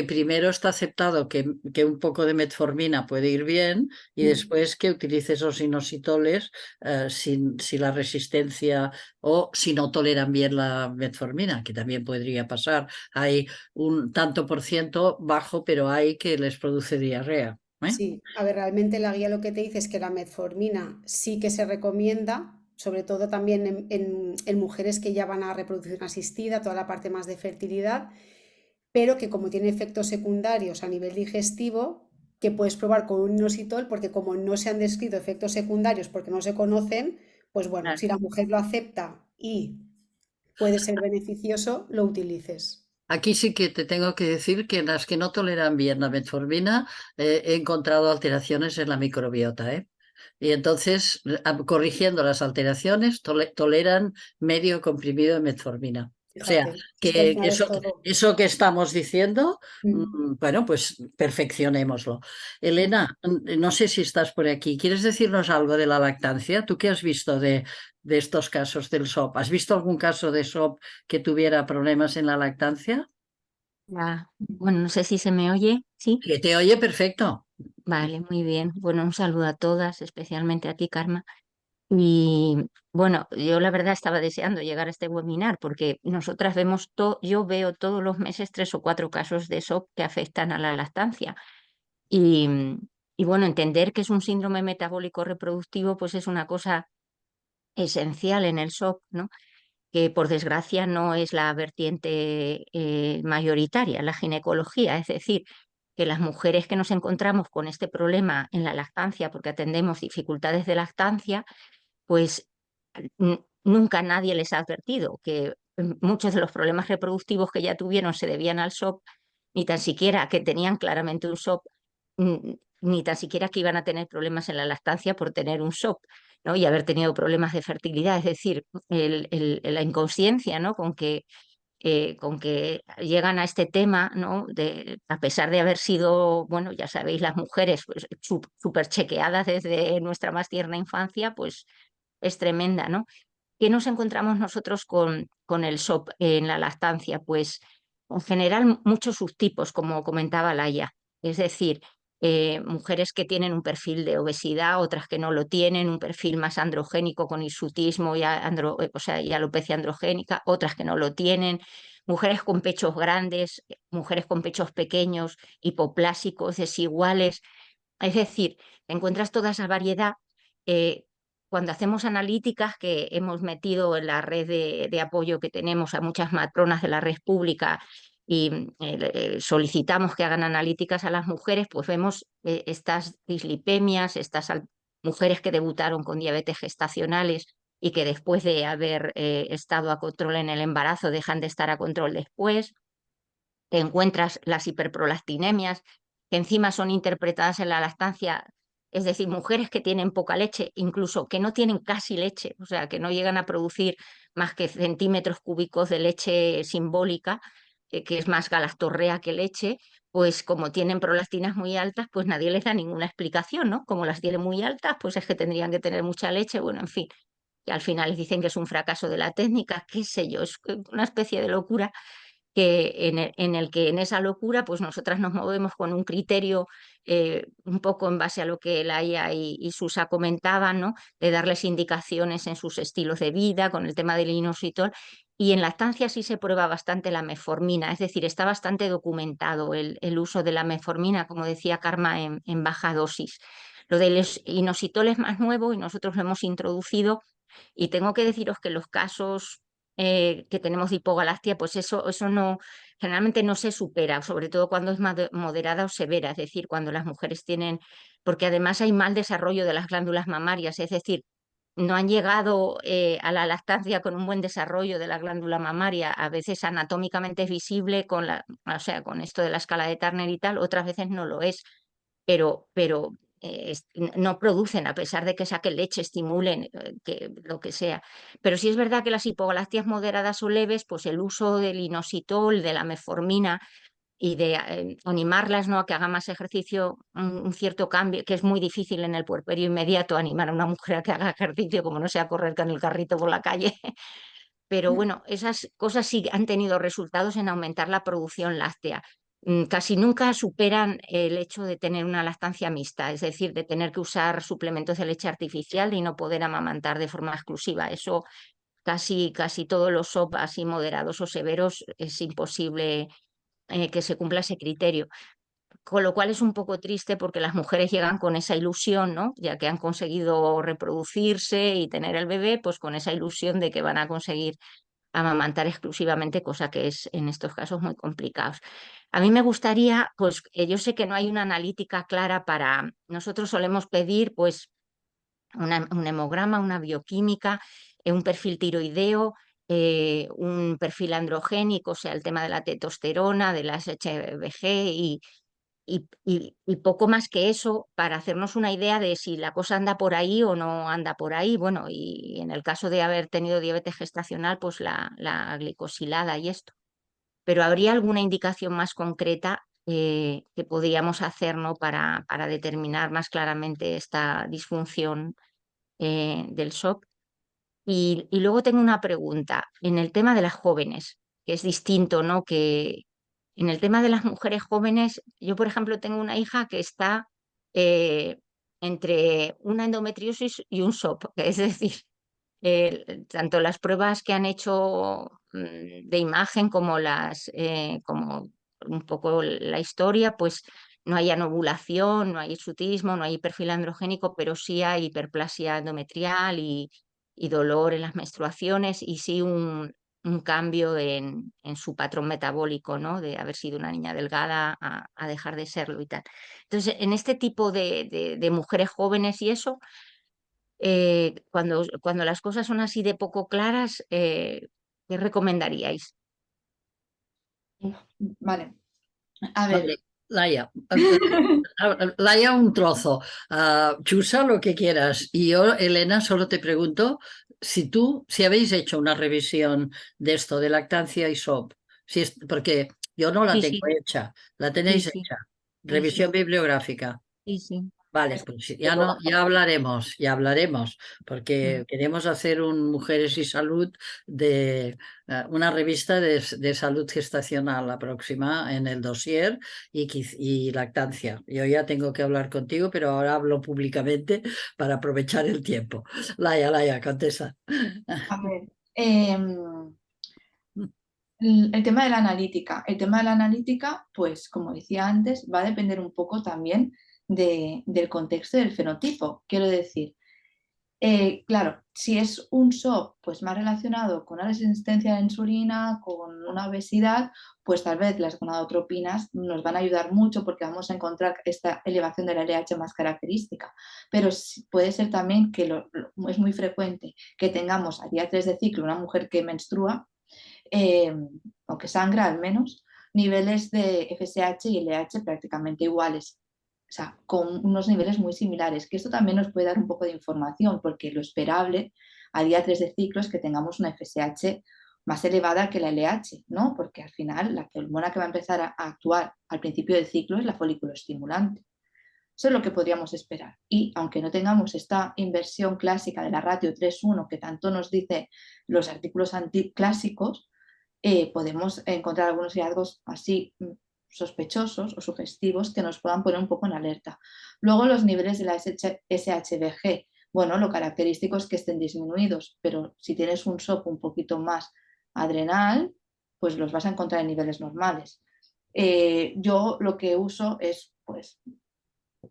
primero está aceptado que un poco de metformina puede ir bien y después que utilices los inositoles si la resistencia o si no toleran bien la metformina, que también podría pasar. Hay un tanto por ciento bajo, pero hay que les produce diarrea. Sí, a ver, realmente la guía lo que te dice es que la metformina sí que se recomienda, sobre todo también en mujeres que ya van a reproducción asistida, toda la parte más de fertilidad, pero que como tiene efectos secundarios a nivel digestivo, que puedes probar con un inositol, porque como no se han descrito efectos secundarios porque no se conocen, pues bueno, si la mujer lo acepta y puede ser beneficioso, lo utilices. Aquí sí que te tengo que decir que en las que no toleran bien la metformina he encontrado alteraciones en la microbiota, ¿eh? Y entonces, corrigiendo las alteraciones, toleran medio comprimido de metformina. O sea, Fíjate, es que al que final es todo. eso que estamos diciendo, Mm. bueno, pues perfeccionémoslo. Elena, no sé si estás por aquí. ¿Quieres decirnos algo de la lactancia? ¿Tú qué has visto de estos casos del SOP? ¿Has visto algún caso de SOP que tuviera problemas en la lactancia? Bueno, no sé si se me oye, ¿sí? Que te oye perfecto. Vale, muy bien. Bueno, un saludo a todas, especialmente a ti, Karma. Y bueno, yo la verdad estaba deseando llegar a este webinar porque nosotras vemos, yo veo todos los meses 3 o 4 casos de SOP que afectan a la lactancia. Y, y bueno, entender que es un síndrome metabólico reproductivo, pues es una cosa esencial en el SOP, ¿no? Que por desgracia no es la vertiente mayoritaria, la ginecología, es decir, que las mujeres que nos encontramos con este problema en la lactancia, porque atendemos dificultades de lactancia, pues nunca nadie les ha advertido que muchos de los problemas reproductivos que ya tuvieron se debían al SOP, ni tan siquiera que tenían claramente un SOP, ni tan siquiera que iban a tener problemas en la lactancia por tener un SOP, ¿no? Y haber tenido problemas de fertilidad, es decir, la inconsciencia, ¿no? Con que llegan a este tema, ¿no? A pesar de haber sido, bueno, ya sabéis, las mujeres pues, súper chequeadas desde nuestra más tierna infancia, pues es tremenda, ¿no? ¿Qué nos encontramos nosotros con el SOP en la lactancia? Pues en general muchos subtipos, como comentaba Laia. Es decir, mujeres que tienen un perfil de obesidad, otras que no lo tienen, un perfil más androgénico con hirsutismo o sea, y alopecia androgénica, otras que no lo tienen, mujeres con pechos grandes, mujeres con pechos pequeños, hipoplásicos, desiguales. Es decir, encuentras toda esa variedad. eh, Cuando hacemos analíticas, que hemos metido en la red de apoyo que tenemos a muchas matronas de la red pública y solicitamos que hagan analíticas a las mujeres, pues vemos estas dislipemias, mujeres que debutaron con diabetes gestacionales y que después de haber estado a control en el embarazo dejan de estar a control después. Te encuentras las hiperprolactinemias, que encima son interpretadas en la lactancia, es decir, mujeres que tienen poca leche, incluso que no tienen casi leche, o sea, que no llegan a producir más que centímetros cúbicos de leche simbólica, que es más galactorrea que leche, pues como tienen prolactinas muy altas, pues nadie les da ninguna explicación, ¿no? Como las tienen muy altas, pues es que tendrían que tener mucha leche, bueno, en fin, que al final les dicen que es un fracaso de la técnica, qué sé yo, es una especie de locura en el que en esa locura pues nosotras nos movemos con un criterio un poco en base a lo que Laia y Susa comentaban, ¿no? De darles indicaciones en sus estilos de vida, con el tema del inositol. Y en lactancia sí se prueba bastante la metformina, es decir, está bastante documentado el uso de la metformina, como decía Karma, en baja dosis. Lo del inositol es más nuevo y nosotros lo hemos introducido y tengo que deciros que los casos que tenemos de hipogalactia, pues eso no, generalmente no se supera, sobre todo cuando es moderada o severa, es decir, cuando las mujeres tienen, porque además hay mal desarrollo de las glándulas mamarias, es decir, no han llegado a la lactancia con un buen desarrollo de la glándula mamaria, a veces anatómicamente es visible o sea, con esto de la escala de Turner y tal, otras veces no lo es, pero no producen, a pesar de que saquen leche, estimulen, lo que sea. Pero sí es verdad que las hipogalactias moderadas o leves, pues el uso del inositol, de la metformina y de animarlas, ¿no? A que haga más ejercicio, un cierto cambio, que es muy difícil en el puerperio inmediato animar a una mujer a que haga ejercicio, como no sea correr con el carrito por la calle. Pero bueno, esas cosas sí han tenido resultados en aumentar la producción láctea. Casi nunca superan el hecho de tener una lactancia mixta, es decir, de tener que usar suplementos de leche artificial y no poder amamantar de forma exclusiva. Eso casi todos los SOP así moderados o severos es imposible que se cumpla ese criterio. Con lo cual es un poco triste porque las mujeres llegan con esa ilusión, ¿no? Ya que han conseguido reproducirse y tener el bebé, pues con esa ilusión de que van a conseguir amamantar exclusivamente, cosa que es en estos casos muy complicados. A mí me gustaría, pues yo sé que no hay una analítica clara para, nosotros solemos pedir pues un hemograma, una bioquímica, un perfil tiroideo, un perfil androgénico, o sea, el tema de la testosterona, de las HBG y poco más que eso para hacernos una idea de si la cosa anda por ahí o no anda por ahí. Bueno, y en el caso de haber tenido diabetes gestacional, pues la glicosilada y esto. Pero ¿habría alguna indicación más concreta que podríamos hacer, ¿no? para determinar más claramente esta disfunción del SOP? Y luego tengo una pregunta. En el tema de las jóvenes, que es distinto, ¿no? Que en el tema de las mujeres jóvenes, yo, por ejemplo, tengo una hija que está eh, entre una endometriosis y un SOP, es decir, tanto las pruebas que han hecho de imagen como como un poco la historia, pues no hay anovulación, no hay hirsutismo, no hay perfil androgénico, pero sí hay hiperplasia endometrial y dolor en las menstruaciones y sí un cambio en su patrón metabólico, ¿no? De haber sido una niña delgada a dejar de serlo y tal. Entonces, en este tipo de mujeres jóvenes y eso, cuando las cosas son así de poco claras, ¿qué recomendaríais? Vale, a ver. Vale, Laia, Laia un trozo, Chusa lo que quieras. Y yo, Elena, solo te pregunto si habéis hecho una revisión de esto, de lactancia y SOP, porque yo no la Sí, tengo sí, hecha, la sí, tenéis sí, hecha. sí, Revisión sí, bibliográfica. sí, sí. Vale, pues sí, ya hablaremos, Mm. porque queremos hacer un Mujeres y Salud de una revista de salud gestacional la próxima en el dossier y lactancia. Yo ya tengo que hablar contigo, pero ahora hablo públicamente para aprovechar el tiempo. Laia, contesta. A ver, el tema de la analítica. El tema de la analítica, pues como decía antes, va a depender un poco también del contexto del fenotipo. Quiero decir, claro, si es un SOP pues más relacionado con una resistencia a la insulina, con una obesidad, pues tal vez las gonadotropinas nos van a ayudar mucho porque vamos a encontrar esta elevación de la LH más característica. Pero puede ser también que es muy frecuente que tengamos a día 3 de ciclo una mujer que menstrua, o que sangra al menos, niveles de FSH y LH prácticamente iguales. O sea, con unos niveles muy similares, que esto también nos puede dar un poco de información, porque lo esperable a día 3 de ciclo es que tengamos una FSH más elevada que la LH, ¿no? Porque al final la hormona que va a empezar a actuar al principio del ciclo es la folículo estimulante. Eso es lo que podríamos esperar. Y aunque no tengamos esta inversión clásica de la ratio 3:1 que tanto nos dice los artículos anticlásicos, podemos encontrar algunos hallazgos así sospechosos o sugestivos que nos puedan poner un poco en alerta. Luego los niveles de la SHBG, bueno, lo característico es que estén disminuidos, pero si tienes un SOP un poquito más adrenal, pues los vas a encontrar en niveles normales. Yo lo que uso es pues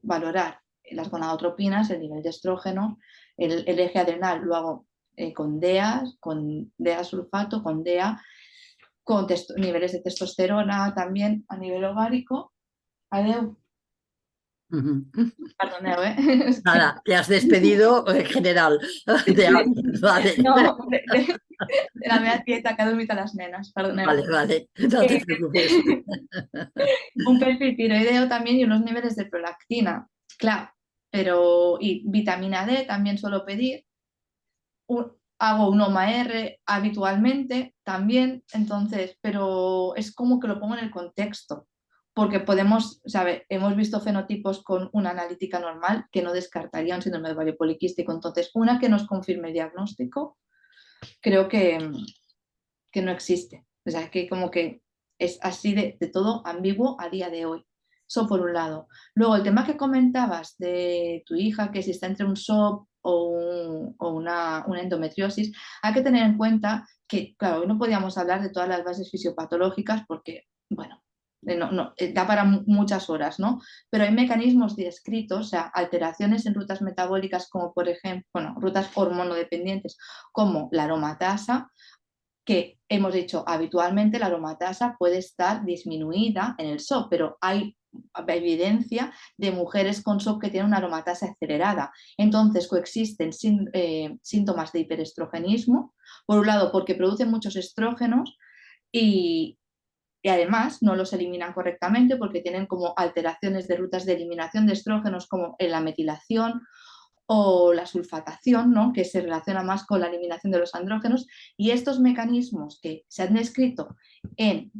valorar las gonadotropinas, el nivel de estrógeno, el eje adrenal lo hago con DEA sulfato, con DEA, con niveles de testosterona también a nivel ovárico. Adeu, Ujú. perdoneu, ¿eh? Nada, te has despedido en general de alguien, vale. No, de la meva tieta que ha dormit a les nenes, perdoneu. Vale, no te preocupes. Un perfil tiroideo también y unos niveles de prolactina, claro, pero y vitamina D también suelo pedir. Hago un OMA-R habitualmente también, entonces, pero es como que lo pongo en el contexto, porque podemos, ¿sabe? Hemos visto fenotipos con una analítica normal que no descartaría un síndrome de ovario poliquístico, entonces una que nos confirme el diagnóstico, creo que no existe, o sea, que como que es así de todo ambiguo a día de hoy. Eso por un lado. Luego, el tema que comentabas de tu hija, que si está entre un SOP o una endometriosis, hay que tener en cuenta que, claro, hoy no podíamos hablar de todas las bases fisiopatológicas porque, bueno, da para muchas horas, ¿no? Pero hay mecanismos descritos, o sea, alteraciones en rutas metabólicas como, por ejemplo, bueno, rutas hormonodependientes como la aromatasa, que hemos dicho habitualmente la aromatasa puede estar disminuida en el SOP, pero hay evidencia de mujeres con SOP que tienen una aromatasa acelerada. Entonces coexisten síntomas de hiperestrogenismo, por un lado porque producen muchos estrógenos y y además no los eliminan correctamente porque tienen como alteraciones de rutas de eliminación de estrógenos como en la metilación o la sulfatación, ¿no? Que se relaciona más con la eliminación de los andrógenos, y estos mecanismos que se han descrito en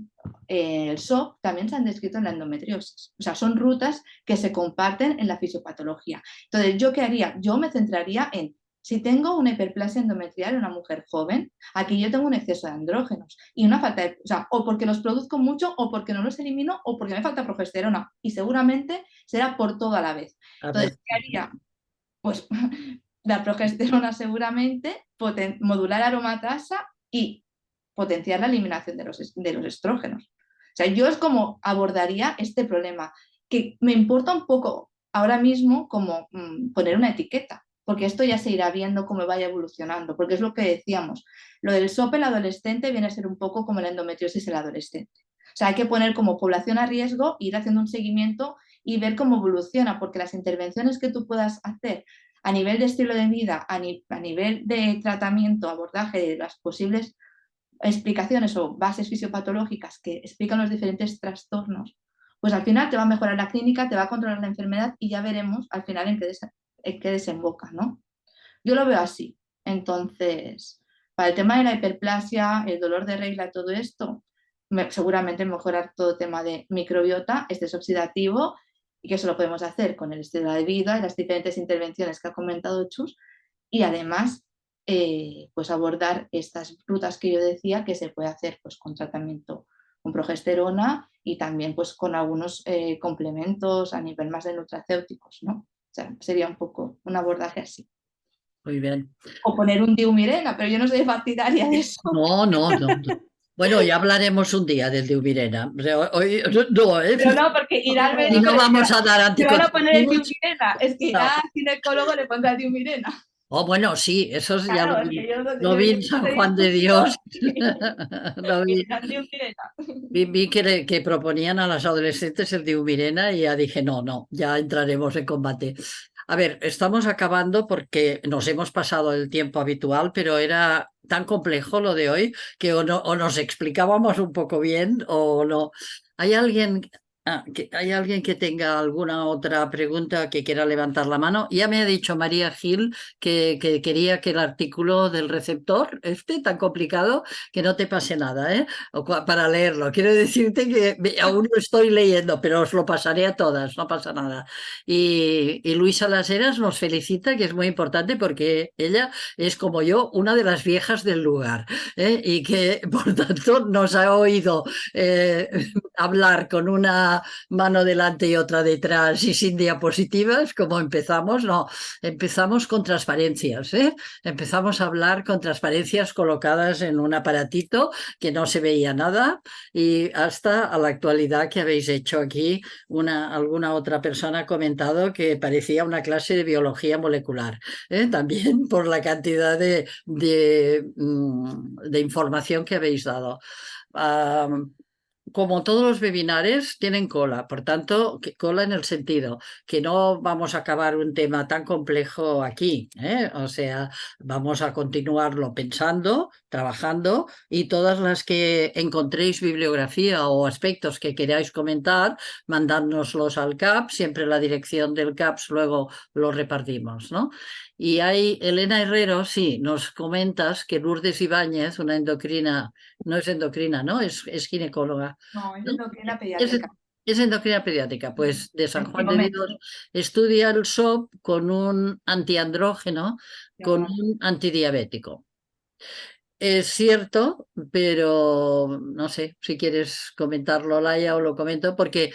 el SOP también se han descrito en la endometriosis. O sea, son rutas que se comparten en la fisiopatología. Entonces, ¿yo qué haría? Yo me centraría en, si tengo una hiperplasia endometrial en una mujer joven, aquí yo tengo un exceso de andrógenos y una falta de, o sea, o porque los produzco mucho, o porque no los elimino, o porque me falta progesterona, y seguramente será por todo a la vez. Entonces, ¿qué haría? Pues la progesterona seguramente, modular aromatasa y potenciar la eliminación de los estrógenos. O sea, yo es como abordaría este problema, que me importa un poco ahora mismo como poner una etiqueta, porque esto ya se irá viendo cómo vaya evolucionando, porque es lo que decíamos, lo del SOP el adolescente viene a ser un poco como la endometriosis el adolescente. O sea, hay que poner como población a riesgo, ir haciendo un seguimiento y ver cómo evoluciona, porque las intervenciones que tú puedas hacer a nivel de estilo de vida, a nivel de tratamiento, abordaje de las posibles explicaciones o bases fisiopatológicas que explican los diferentes trastornos, pues al final te va a mejorar la clínica, te va a controlar la enfermedad y ya veremos al final en qué desemboca, ¿no? Yo lo veo así. Entonces, para el tema de la hiperplasia, el dolor de regla, todo esto, seguramente mejorar todo el tema de microbiota, estrés oxidativo, y que eso lo podemos hacer con el estilo de vida y las diferentes intervenciones que ha comentado Chus, y además pues abordar estas rutas que yo decía que se puede hacer pues con tratamiento con progesterona y también pues con algunos complementos a nivel más de nutracéuticos, ¿no? O sea, sería un poco un abordaje así. Muy bien. O poner un diumirena, pero yo no soy partidaria de eso. No, no, no. Bueno, ya hablaremos un día del diumirena. O sea, hoy no, ¿eh? Pero no, porque ir al Y médico no vamos a dar le van a poner el anticonceptivos. diumirena. Es que ir No. al ginecólogo le ponga el diumirena. Oh, bueno, sí, eso ya Claro, es que yo lo vi en San Juan de Dios. Lo vi, diumirena. vi que proponían a las adolescentes el diumirena y ya dije, no, no, ya entraremos en combate. A ver, estamos acabando porque nos hemos pasado el tiempo habitual, pero era tan complejo lo de hoy que o nos explicábamos un poco bien o no. ¿Hay alguien, ¿hay alguien que tenga alguna otra pregunta que quiera levantar la mano? Ya me ha dicho María Gil que quería que el artículo del receptor, tan complicado, que no te pase nada, ¿eh? Para leerlo. Quiero decirte que aún lo estoy leyendo, pero os lo pasaré a todas, no pasa nada. Y Luisa Las Heras nos felicita, que es muy importante porque ella es como yo, una de las viejas del lugar, ¿eh? Y que por tanto nos ha oído hablar con una mano delante y otra detrás y sin diapositivas, como empezamos, no, empezamos con transparencias, ¿eh? Empezamos a hablar con transparencias colocadas en un aparatito que no se veía nada y hasta a la actualidad que habéis hecho aquí, alguna otra persona ha comentado que parecía una clase de biología molecular, ¿eh? También por la cantidad de información que habéis dado. Como todos los webinares, tienen cola, por tanto, cola en el sentido que no vamos a acabar un tema tan complejo aquí, ¿eh? O sea, vamos a continuarlo pensando, trabajando, y todas las que encontréis bibliografía o aspectos que queráis comentar, mandádnoslos al CAP, siempre la dirección del CAPS luego lo repartimos, ¿no? Y hay Elena Herrero, sí, nos comentas que Lourdes Ibáñez, una endocrina, no es endocrina, ¿no? Es ginecóloga. No, es ¿No? endocrina Es, pediátrica. es endocrina pediátrica, pues de San En Juan de momento. Dios estudia el SOP con un antiandrógeno, con un antidiabético. Es cierto, pero no sé si quieres comentarlo, Laia, o lo comento, porque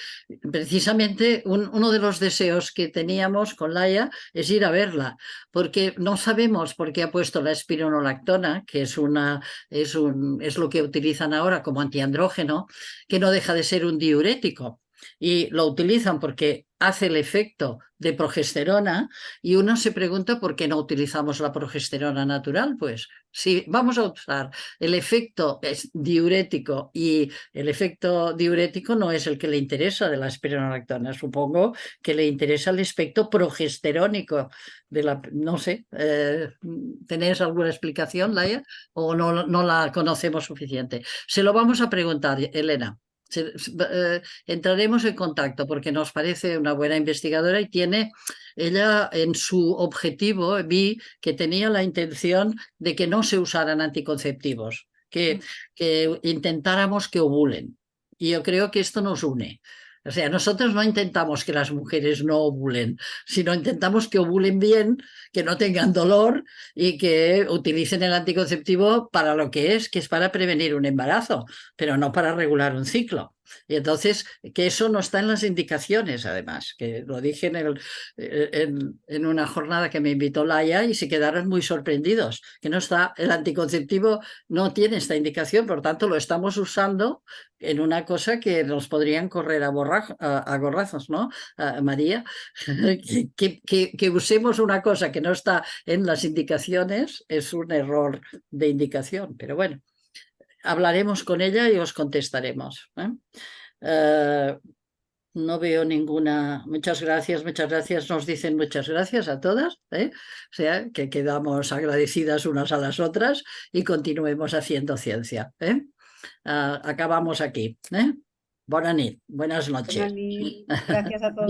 precisamente uno de los deseos que teníamos con Laia es ir a verla, porque no sabemos por qué ha puesto la espironolactona, que es lo que utilizan ahora como antiandrógeno, que no deja de ser un diurético. Y lo utilizan porque hace el efecto de progesterona y uno se pregunta por qué no utilizamos la progesterona natural. Pues si vamos a usar el efecto diurético y el efecto diurético no es el que le interesa de la espironolactona, supongo que le interesa el aspecto progesterónico de la, no sé, ¿tenéis alguna explicación, Laia? ¿O no la conocemos suficiente? Se lo vamos a preguntar, Elena. entraremos en contacto porque nos parece una buena investigadora y ella en su objetivo vi que tenía la intención de que no se usaran anticonceptivos, que intentáramos que ovulen. Y yo creo que esto nos une. O sea, nosotros no intentamos que las mujeres no ovulen, sino intentamos que ovulen bien, que no tengan dolor y que utilicen el anticonceptivo para lo que es para prevenir un embarazo, pero no para regular un ciclo. Y entonces, que eso no está en las indicaciones, además, que lo dije en una jornada que me invitó Laia y se quedaron muy sorprendidos, que no está, el anticonceptivo no tiene esta indicación, por tanto lo estamos usando en una cosa que nos podrían correr a gorrazos, ¿no? María, que usemos una cosa que no está en las indicaciones es un error de indicación, pero bueno. Hablaremos con ella y os contestaremos. No veo ninguna. Muchas gracias, nos dicen muchas gracias a todas. O sea, que quedamos agradecidas unas a las otras y continuemos haciendo ciencia. Acabamos aquí. Buenas noches. Buenas noches. Gracias a todos.